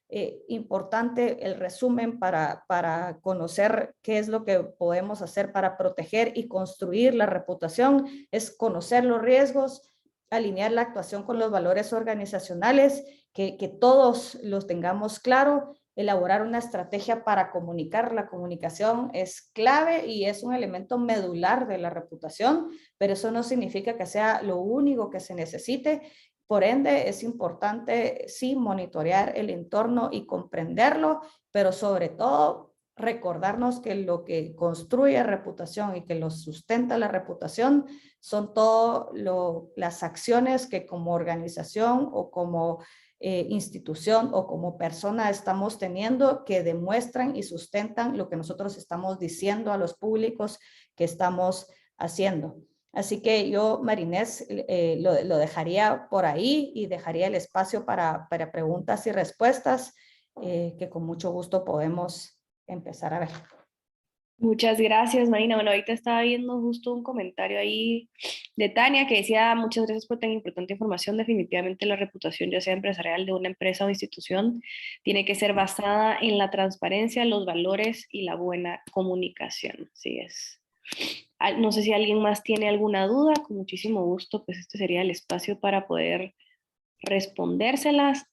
importante el resumen para conocer qué es lo que podemos hacer para proteger y construir la reputación, es conocer los riesgos, alinear la actuación con los valores organizacionales, que todos los tengamos claro, elaborar una estrategia para comunicar. La comunicación es clave y es un elemento medular de la reputación, pero eso no significa que sea lo único que se necesite. Por ende, es importante sí monitorear el entorno y comprenderlo, pero sobre todo recordarnos que lo que construye reputación y que lo sustenta la reputación son todas las acciones que como organización o como institución o como persona estamos teniendo que demuestran y sustentan lo que nosotros estamos diciendo a los públicos que estamos haciendo. Así que yo, Marinés, lo dejaría por ahí y dejaría el espacio para preguntas y respuestas que con mucho gusto podemos empezar a ver. Muchas gracias, Marina. Bueno, ahorita estaba viendo justo un comentario ahí de Tania que decía, muchas gracias por tan importante información. Definitivamente la reputación, ya sea empresarial de una empresa o institución, tiene que ser basada en la transparencia, los valores y la buena comunicación. Así es. No sé si alguien más tiene alguna duda, con muchísimo gusto, pues este sería el espacio para poder respondérselas.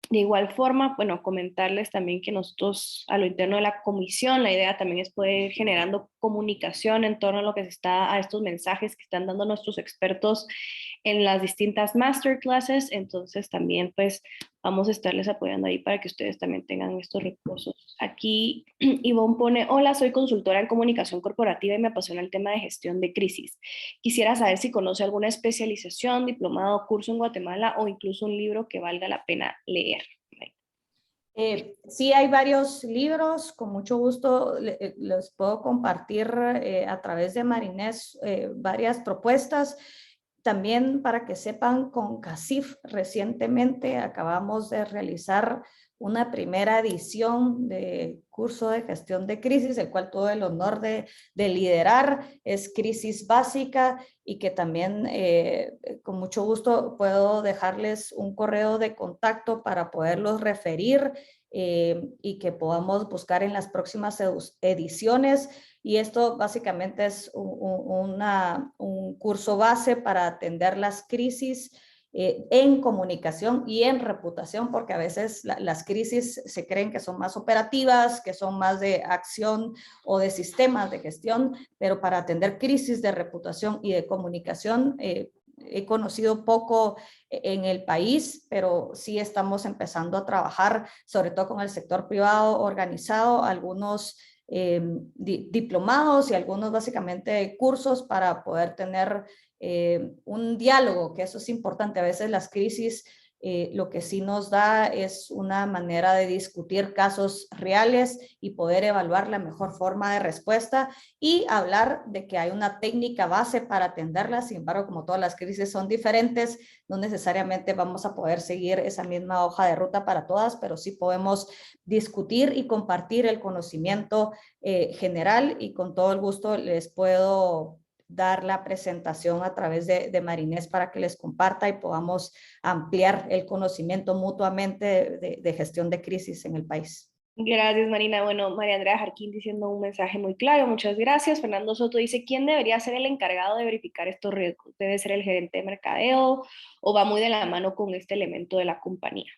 De igual forma, bueno, comentarles también que nosotros a lo interno de la comisión, la idea también es poder ir generando comunicación en torno a lo que se está, a estos mensajes que están dando nuestros expertos en las distintas masterclasses. Entonces también pues vamos a estarles apoyando ahí para que ustedes también tengan estos recursos. Aquí Ivonne pone, hola, soy consultora en comunicación corporativa y me apasiona el tema de gestión de crisis. Quisiera saber si conoce alguna especialización, diplomado, curso en Guatemala o incluso un libro que valga la pena leer. Sí, hay varios libros, con mucho gusto les puedo compartir a través de Marinés varias propuestas. También para que sepan, con CACIF recientemente acabamos de realizar una primera edición de curso de gestión de crisis, el cual tuve el honor de liderar, es crisis básica y que también con mucho gusto puedo dejarles un correo de contacto para poderlos referir y que podamos buscar en las próximas ediciones. Y esto básicamente es un curso base para atender las crisis en comunicación y en reputación, porque a veces las crisis se creen que son más operativas, que son más de acción o de sistemas de gestión, pero para atender crisis de reputación y de comunicación, he conocido poco en el país, pero sí estamos empezando a trabajar, sobre todo con el sector privado organizado, algunos diplomados y algunos básicamente cursos para poder tener un diálogo, que eso es importante. A veces las crisis lo que sí nos da es una manera de discutir casos reales y poder evaluar la mejor forma de respuesta y hablar de que hay una técnica base para atenderlas. Sin embargo, como todas las crisis son diferentes, no necesariamente vamos a poder seguir esa misma hoja de ruta para todas, pero sí podemos discutir y compartir el conocimiento general, y con todo el gusto les puedo dar la presentación a través de Marinés para que les comparta y podamos ampliar el conocimiento mutuamente de gestión de crisis en el país. Gracias, Marina. Bueno, María Andrea Jarquín diciendo un mensaje muy claro, muchas gracias. Fernando Soto dice, ¿quién debería ser el encargado de verificar estos riesgos? ¿Debe ser el gerente de mercadeo o va muy de la mano con este elemento de la compañía?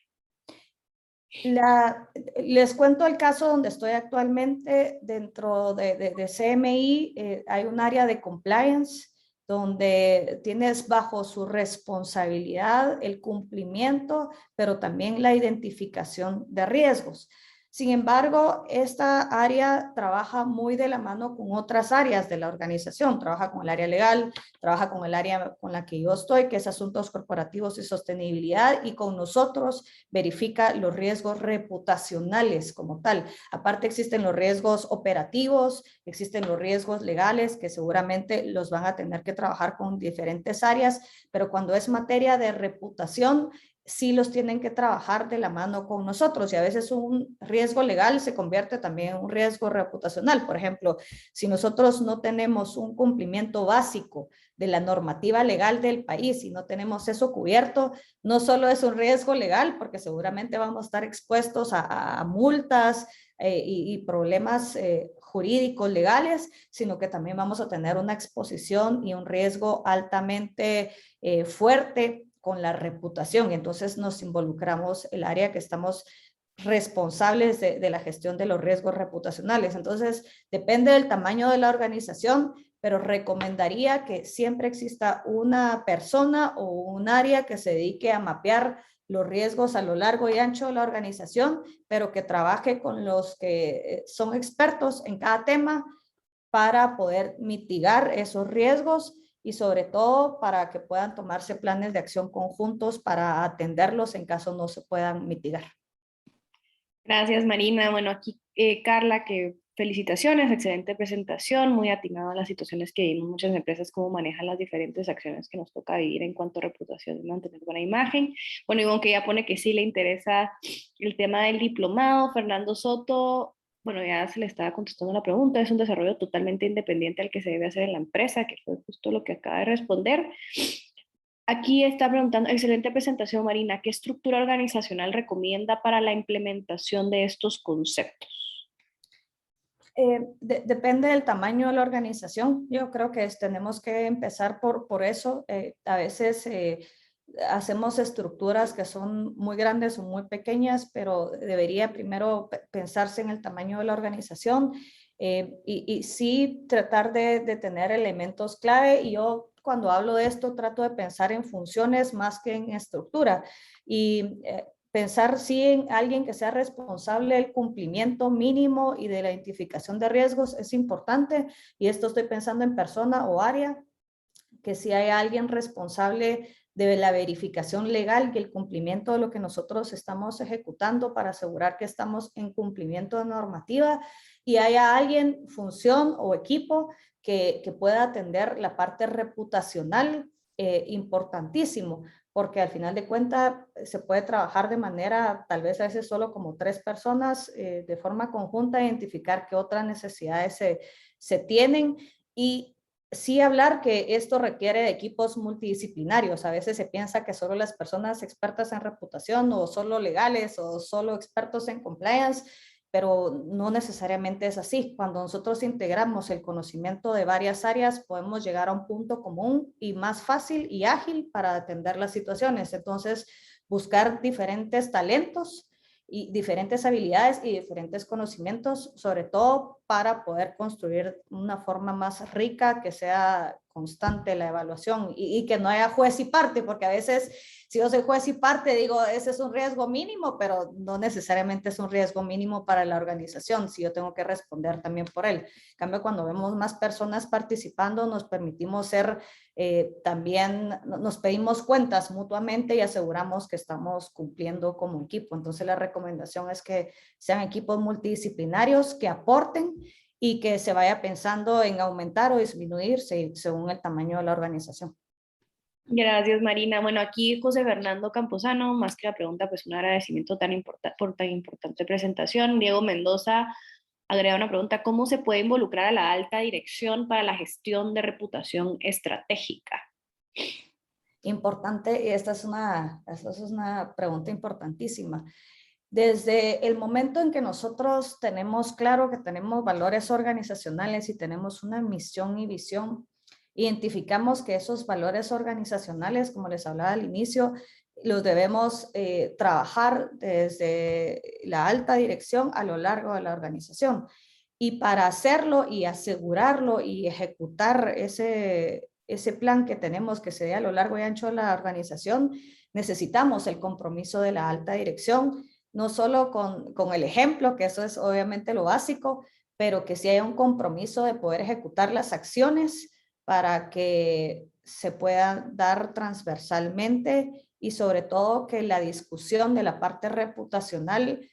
Les cuento el caso donde estoy actualmente. Dentro de CMI hay un área de compliance donde tienes bajo su responsabilidad el cumplimiento, pero también la identificación de riesgos. Sin embargo, esta área trabaja muy de la mano con otras áreas de la organización. Trabaja con el área legal, trabaja con el área con la que yo estoy, que es asuntos corporativos y sostenibilidad, y con nosotros verifica los riesgos reputacionales como tal. Aparte existen los riesgos operativos, existen los riesgos legales, que seguramente los van a tener que trabajar con diferentes áreas, pero cuando es materia de reputación, sí los tienen que trabajar de la mano con nosotros, y a veces un riesgo legal se convierte también en un riesgo reputacional. Por ejemplo, si nosotros no tenemos un cumplimiento básico de la normativa legal del país y no tenemos eso cubierto, no solo es un riesgo legal, porque seguramente vamos a estar expuestos a multas y problemas jurídicos legales, sino que también vamos a tener una exposición y un riesgo altamente fuerte con la reputación. Entonces nos involucramos el área que estamos responsables de la gestión de los riesgos reputacionales. Entonces depende del tamaño de la organización, pero recomendaría que siempre exista una persona o un área que se dedique a mapear los riesgos a lo largo y ancho de la organización, pero que trabaje con los que son expertos en cada tema para poder mitigar esos riesgos y sobre todo para que puedan tomarse planes de acción conjuntos para atenderlos en caso no se puedan mitigar. Gracias, Marina. Bueno, aquí Carla, que felicitaciones, excelente presentación, muy atinado a las situaciones que vivimos muchas empresas, cómo manejan las diferentes acciones que nos toca vivir en cuanto a reputación y mantener buena imagen. Bueno, Ivonne, que ya pone que sí le interesa el tema del diplomado. Fernando Soto bueno, ya se le estaba contestando la pregunta, es un desarrollo totalmente independiente al que se debe hacer en la empresa, que fue justo lo que acaba de responder. Aquí está preguntando, excelente presentación, Marina, ¿qué estructura organizacional recomienda para la implementación de estos conceptos? Depende del tamaño de la organización. Yo creo que tenemos que empezar por eso. A veces hacemos estructuras que son muy grandes o muy pequeñas, pero debería primero pensarse en el tamaño de la organización y sí tratar de tener elementos clave. Y yo cuando hablo de esto trato de pensar en funciones más que en estructura. Y pensar sí en alguien que sea responsable del cumplimiento mínimo y de la identificación de riesgos es importante. Y esto estoy pensando en persona o área, que si hay alguien responsable de la verificación legal y el cumplimiento de lo que nosotros estamos ejecutando para asegurar que estamos en cumplimiento de normativa, y haya alguien, función o equipo que pueda atender la parte reputacional, importantísimo, porque al final de cuentas se puede trabajar de manera, tal vez a veces solo como 3 personas, de forma conjunta, identificar qué otras necesidades se tienen y sí hablar que esto requiere de equipos multidisciplinarios. A veces se piensa que solo las personas expertas en reputación o solo legales o solo expertos en compliance, pero no necesariamente es así. Cuando nosotros integramos el conocimiento de varias áreas, podemos llegar a un punto común y más fácil y ágil para atender las situaciones. Entonces, buscar diferentes talentos y diferentes habilidades y diferentes conocimientos, sobre todo para poder construir una forma más rica, que sea constante la evaluación y que no haya juez y parte, porque a veces si yo soy juez y parte digo, ese es un riesgo mínimo, pero no necesariamente es un riesgo mínimo para la organización, si yo tengo que responder también por él. En cambio, cuando vemos más personas participando, nos permitimos ser también, nos pedimos cuentas mutuamente y aseguramos que estamos cumpliendo como equipo. Entonces la recomendación es que sean equipos multidisciplinarios que aporten y que se vaya pensando en aumentar o disminuir según el tamaño de la organización. Gracias, Marina. Bueno, aquí José Fernando Camposano, más que la pregunta, pues un agradecimiento por tan importante presentación. Diego Mendoza agrega una pregunta, ¿cómo se puede involucrar a la alta dirección para la gestión de reputación estratégica? Importante, y esta es una pregunta importantísima. Desde el momento en que nosotros tenemos claro que tenemos valores organizacionales y tenemos una misión y visión, identificamos que esos valores organizacionales, como les hablaba al inicio, los debemos trabajar desde la alta dirección a lo largo de la organización. Y para hacerlo y asegurarlo y ejecutar ese plan que tenemos que se dé a lo largo y ancho de la organización, necesitamos el compromiso de la alta dirección, no solo con el ejemplo, que eso es obviamente lo básico, pero que sí haya un compromiso de poder ejecutar las acciones para que se puedan dar transversalmente y sobre todo que la discusión de la parte reputacional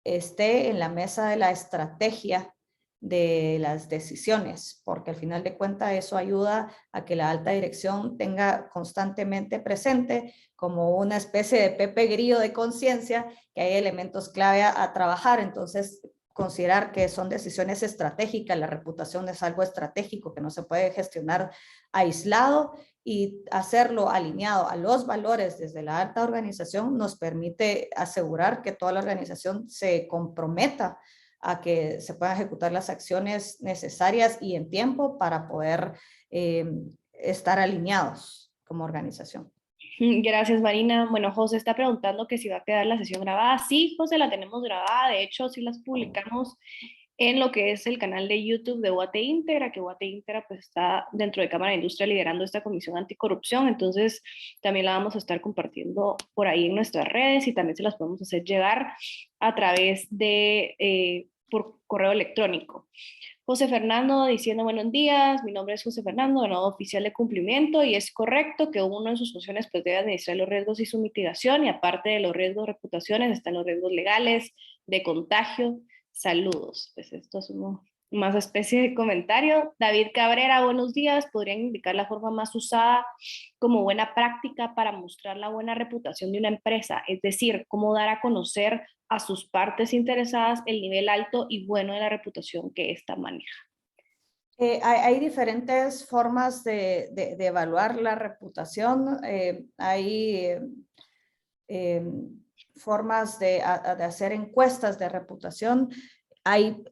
esté en la mesa de la estrategia de las decisiones, porque al final de cuentas eso ayuda a que la alta dirección tenga constantemente presente como una especie de Pepe Grillo de conciencia, que hay elementos clave a trabajar. Entonces, considerar que son decisiones estratégicas, la reputación es algo estratégico que no se puede gestionar aislado, y hacerlo alineado a los valores desde la alta organización nos permite asegurar que toda la organización se comprometa a que se puedan ejecutar las acciones necesarias y en tiempo para poder estar alineados como organización. Gracias, Marina. Bueno, José está preguntando que si va a quedar la sesión grabada. Sí, José, la tenemos grabada. De hecho, sí las publicamos en lo que es el canal de YouTube de Guate Íntegra, que Guate Íntegra pues está dentro de Cámara de Industria liderando esta comisión anticorrupción. Entonces, también la vamos a estar compartiendo por ahí en nuestras redes y también se las podemos hacer llegar a través de, por correo electrónico. José Fernando diciendo buenos días, mi nombre es José Fernando, nuevo oficial de cumplimiento, y es correcto que uno en sus funciones pues debe administrar los riesgos y su mitigación, y aparte de los riesgos de reputaciones están los riesgos legales, de contagio. Saludos. Pues esto es más especie de comentario. David Cabrera, buenos días. ¿Podrían indicar la forma más usada como buena práctica para mostrar la buena reputación de una empresa? Es decir, cómo dar a conocer a sus partes interesadas el nivel alto y bueno de la reputación que ésta maneja. Hay diferentes formas de evaluar la reputación. Hay formas de hacer encuestas de reputación. Hay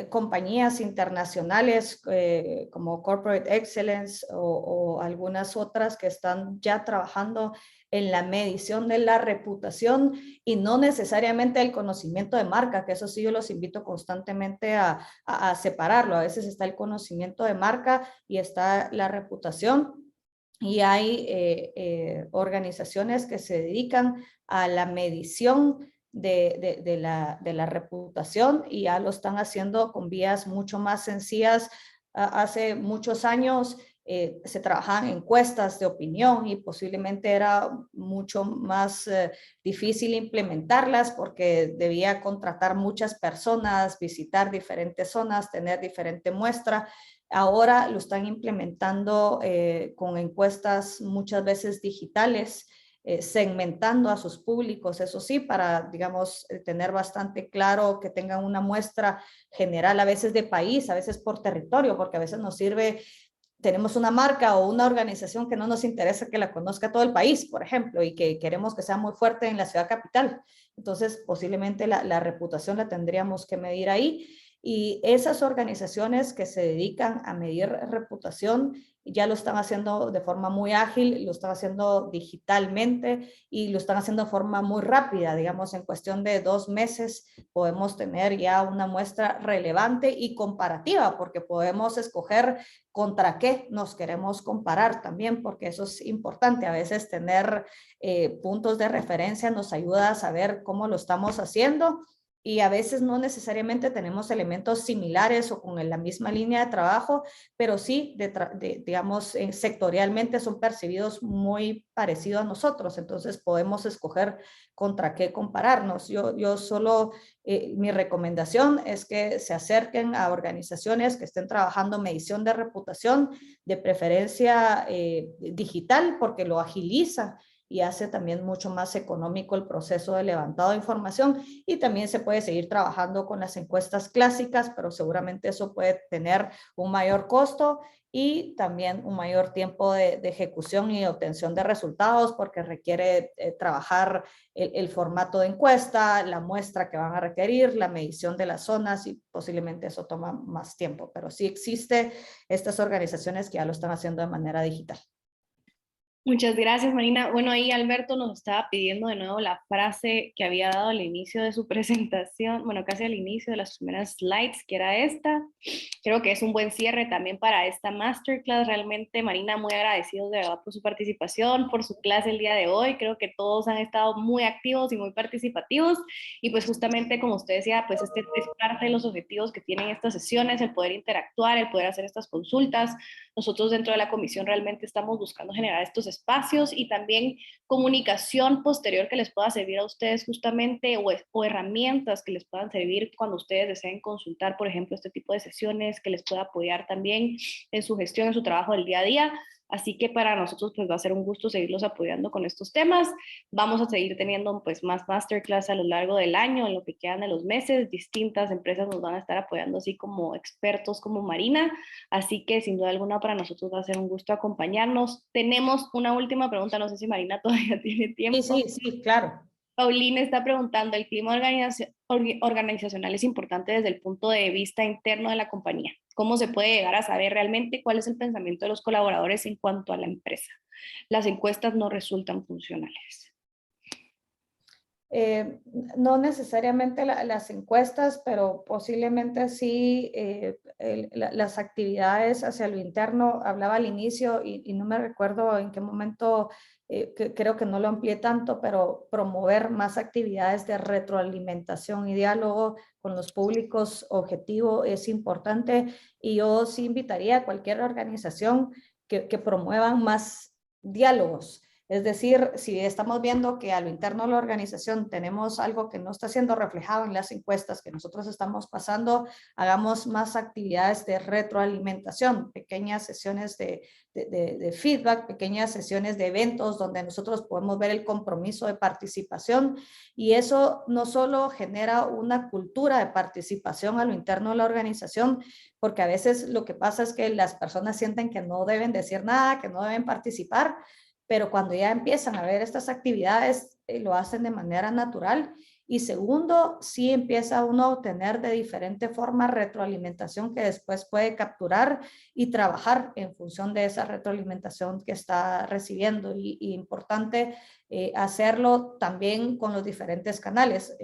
compañías internacionales como Corporate Excellence o algunas otras que están ya trabajando en la medición de la reputación y no necesariamente el conocimiento de marca, que eso sí yo los invito constantemente a separarlo. A veces está el conocimiento de marca y está la reputación. Y hay organizaciones que se dedican a la medición de la reputación y ya lo están haciendo con vías mucho más sencillas. Hace muchos años se trabajaban encuestas de opinión y posiblemente era mucho más difícil implementarlas porque debía contratar muchas personas, visitar diferentes zonas, tener diferente muestra. Ahora lo están implementando con encuestas muchas veces digitales, segmentando a sus públicos, eso sí, para, digamos, tener bastante claro que tengan una muestra general, a veces de país, a veces por territorio, porque a veces nos sirve, tenemos una marca o una organización que no nos interesa que la conozca todo el país, por ejemplo, y que queremos que sea muy fuerte en la ciudad capital. Entonces, posiblemente la reputación la tendríamos que medir ahí. Y esas organizaciones que se dedican a medir reputación ya lo están haciendo de forma muy ágil, lo están haciendo digitalmente y lo están haciendo de forma muy rápida. Digamos, en cuestión de 2 meses podemos tener ya una muestra relevante y comparativa, porque podemos escoger contra qué nos queremos comparar también, porque eso es importante. A veces tener puntos de referencia nos ayuda a saber cómo lo estamos haciendo. Y a veces no necesariamente tenemos elementos similares o con la misma línea de trabajo, pero sí, digamos, sectorialmente son percibidos muy parecidos a nosotros. Entonces podemos escoger contra qué compararnos. Yo solo, mi recomendación es que se acerquen a organizaciones que estén trabajando medición de reputación, de preferencia digital, porque lo agiliza y hace también mucho más económico el proceso de levantado de información, y también se puede seguir trabajando con las encuestas clásicas, pero seguramente eso puede tener un mayor costo y también un mayor tiempo de ejecución y obtención de resultados, porque requiere trabajar el formato de encuesta, la muestra que van a requerir, la medición de las zonas, y posiblemente eso toma más tiempo, pero sí existe estas organizaciones que ya lo están haciendo de manera digital. Muchas gracias, Marina. Bueno, ahí Alberto nos estaba pidiendo de nuevo la frase que había dado al inicio de su presentación, bueno, casi al inicio de las primeras slides, que era esta. Creo que es un buen cierre también para esta masterclass. Realmente, Marina, muy agradecidos de verdad por su participación, por su clase el día de hoy. Creo que todos han estado muy activos y muy participativos. Y pues justamente, como usted decía, pues este es parte de los objetivos que tienen estas sesiones, el poder interactuar, el poder hacer estas consultas. Nosotros dentro de la comisión realmente estamos buscando generar estos espacios y también comunicación posterior que les pueda servir a ustedes justamente o herramientas que les puedan servir cuando ustedes deseen consultar, por ejemplo, este tipo de sesiones, que les pueda apoyar también en su gestión, en su trabajo del día a día. Así que para nosotros pues va a ser un gusto seguirlos apoyando con estos temas. Vamos a seguir teniendo pues más masterclass a lo largo del año, en lo que quedan de los meses. Distintas empresas nos van a estar apoyando así como expertos como Marina. Así que sin duda alguna para nosotros va a ser un gusto acompañarnos. Tenemos una última pregunta, no sé si Marina todavía tiene tiempo. Sí, claro. Paulina está preguntando, ¿el clima organizacional es importante desde el punto de vista interno de la compañía? ¿Cómo se puede llegar a saber realmente cuál es el pensamiento de los colaboradores en cuanto a la empresa? Las encuestas no resultan funcionales. No necesariamente las encuestas, pero posiblemente sí las actividades hacia lo interno. Hablaba al inicio y no me recuerdo en qué momento, creo que no lo amplié tanto, pero promover más actividades de retroalimentación y diálogo con los públicos objetivo es importante, y yo sí invitaría a cualquier organización que promuevan más diálogos. Es decir, si estamos viendo que a lo interno de la organización tenemos algo que no está siendo reflejado en las encuestas que nosotros estamos pasando, hagamos más actividades de retroalimentación, pequeñas sesiones de feedback, pequeñas sesiones de eventos donde nosotros podemos ver el compromiso de participación, y eso no solo genera una cultura de participación a lo interno de la organización, porque a veces lo que pasa es que las personas sienten que no deben decir nada, que no deben participar, pero cuando ya empiezan a ver estas actividades, lo hacen de manera natural. Y segundo, sí empieza uno a obtener de diferente forma retroalimentación que después puede capturar y trabajar en función de esa retroalimentación que está recibiendo. Y importante hacerlo también con los diferentes canales.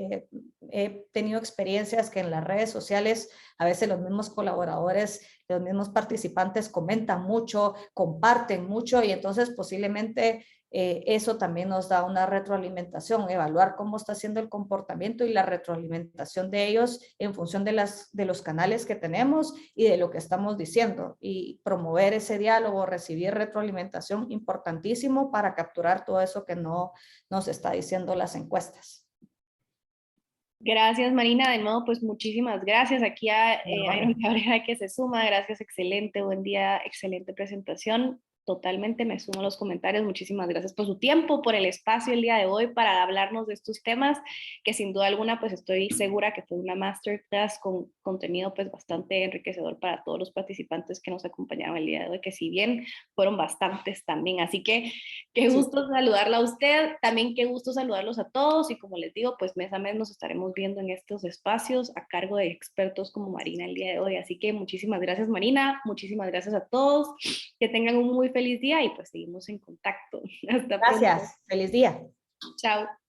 He tenido experiencias que en las redes sociales a veces los mismos colaboradores, los mismos participantes comentan mucho, comparten mucho, y entonces posiblemente eso también nos da una retroalimentación, evaluar cómo está siendo el comportamiento y la retroalimentación de ellos en función de los canales que tenemos y de lo que estamos diciendo, y promover ese diálogo, recibir retroalimentación, importantísimo para capturar todo eso que no nos está diciendo las encuestas. Gracias, Marina. De nuevo, pues muchísimas gracias. Aquí a Iron Cabrera que se suma. Gracias, excelente, buen día, excelente presentación. Totalmente me sumo a los comentarios. Muchísimas gracias por su tiempo, por el espacio el día de hoy para hablarnos de estos temas, que sin duda alguna pues estoy segura que fue una masterclass con contenido pues bastante enriquecedor para todos los participantes que nos acompañaron el día de hoy, que si bien fueron bastantes también. Así que qué gusto saludarla a usted, también qué gusto saludarlos a todos, y como les digo, pues mes a mes nos estaremos viendo en estos espacios a cargo de expertos como Marina el día de hoy. Así que muchísimas gracias, Marina, muchísimas gracias a todos, que tengan un muy feliz día y pues seguimos en contacto. Hasta pronto. Gracias, feliz día. Chao.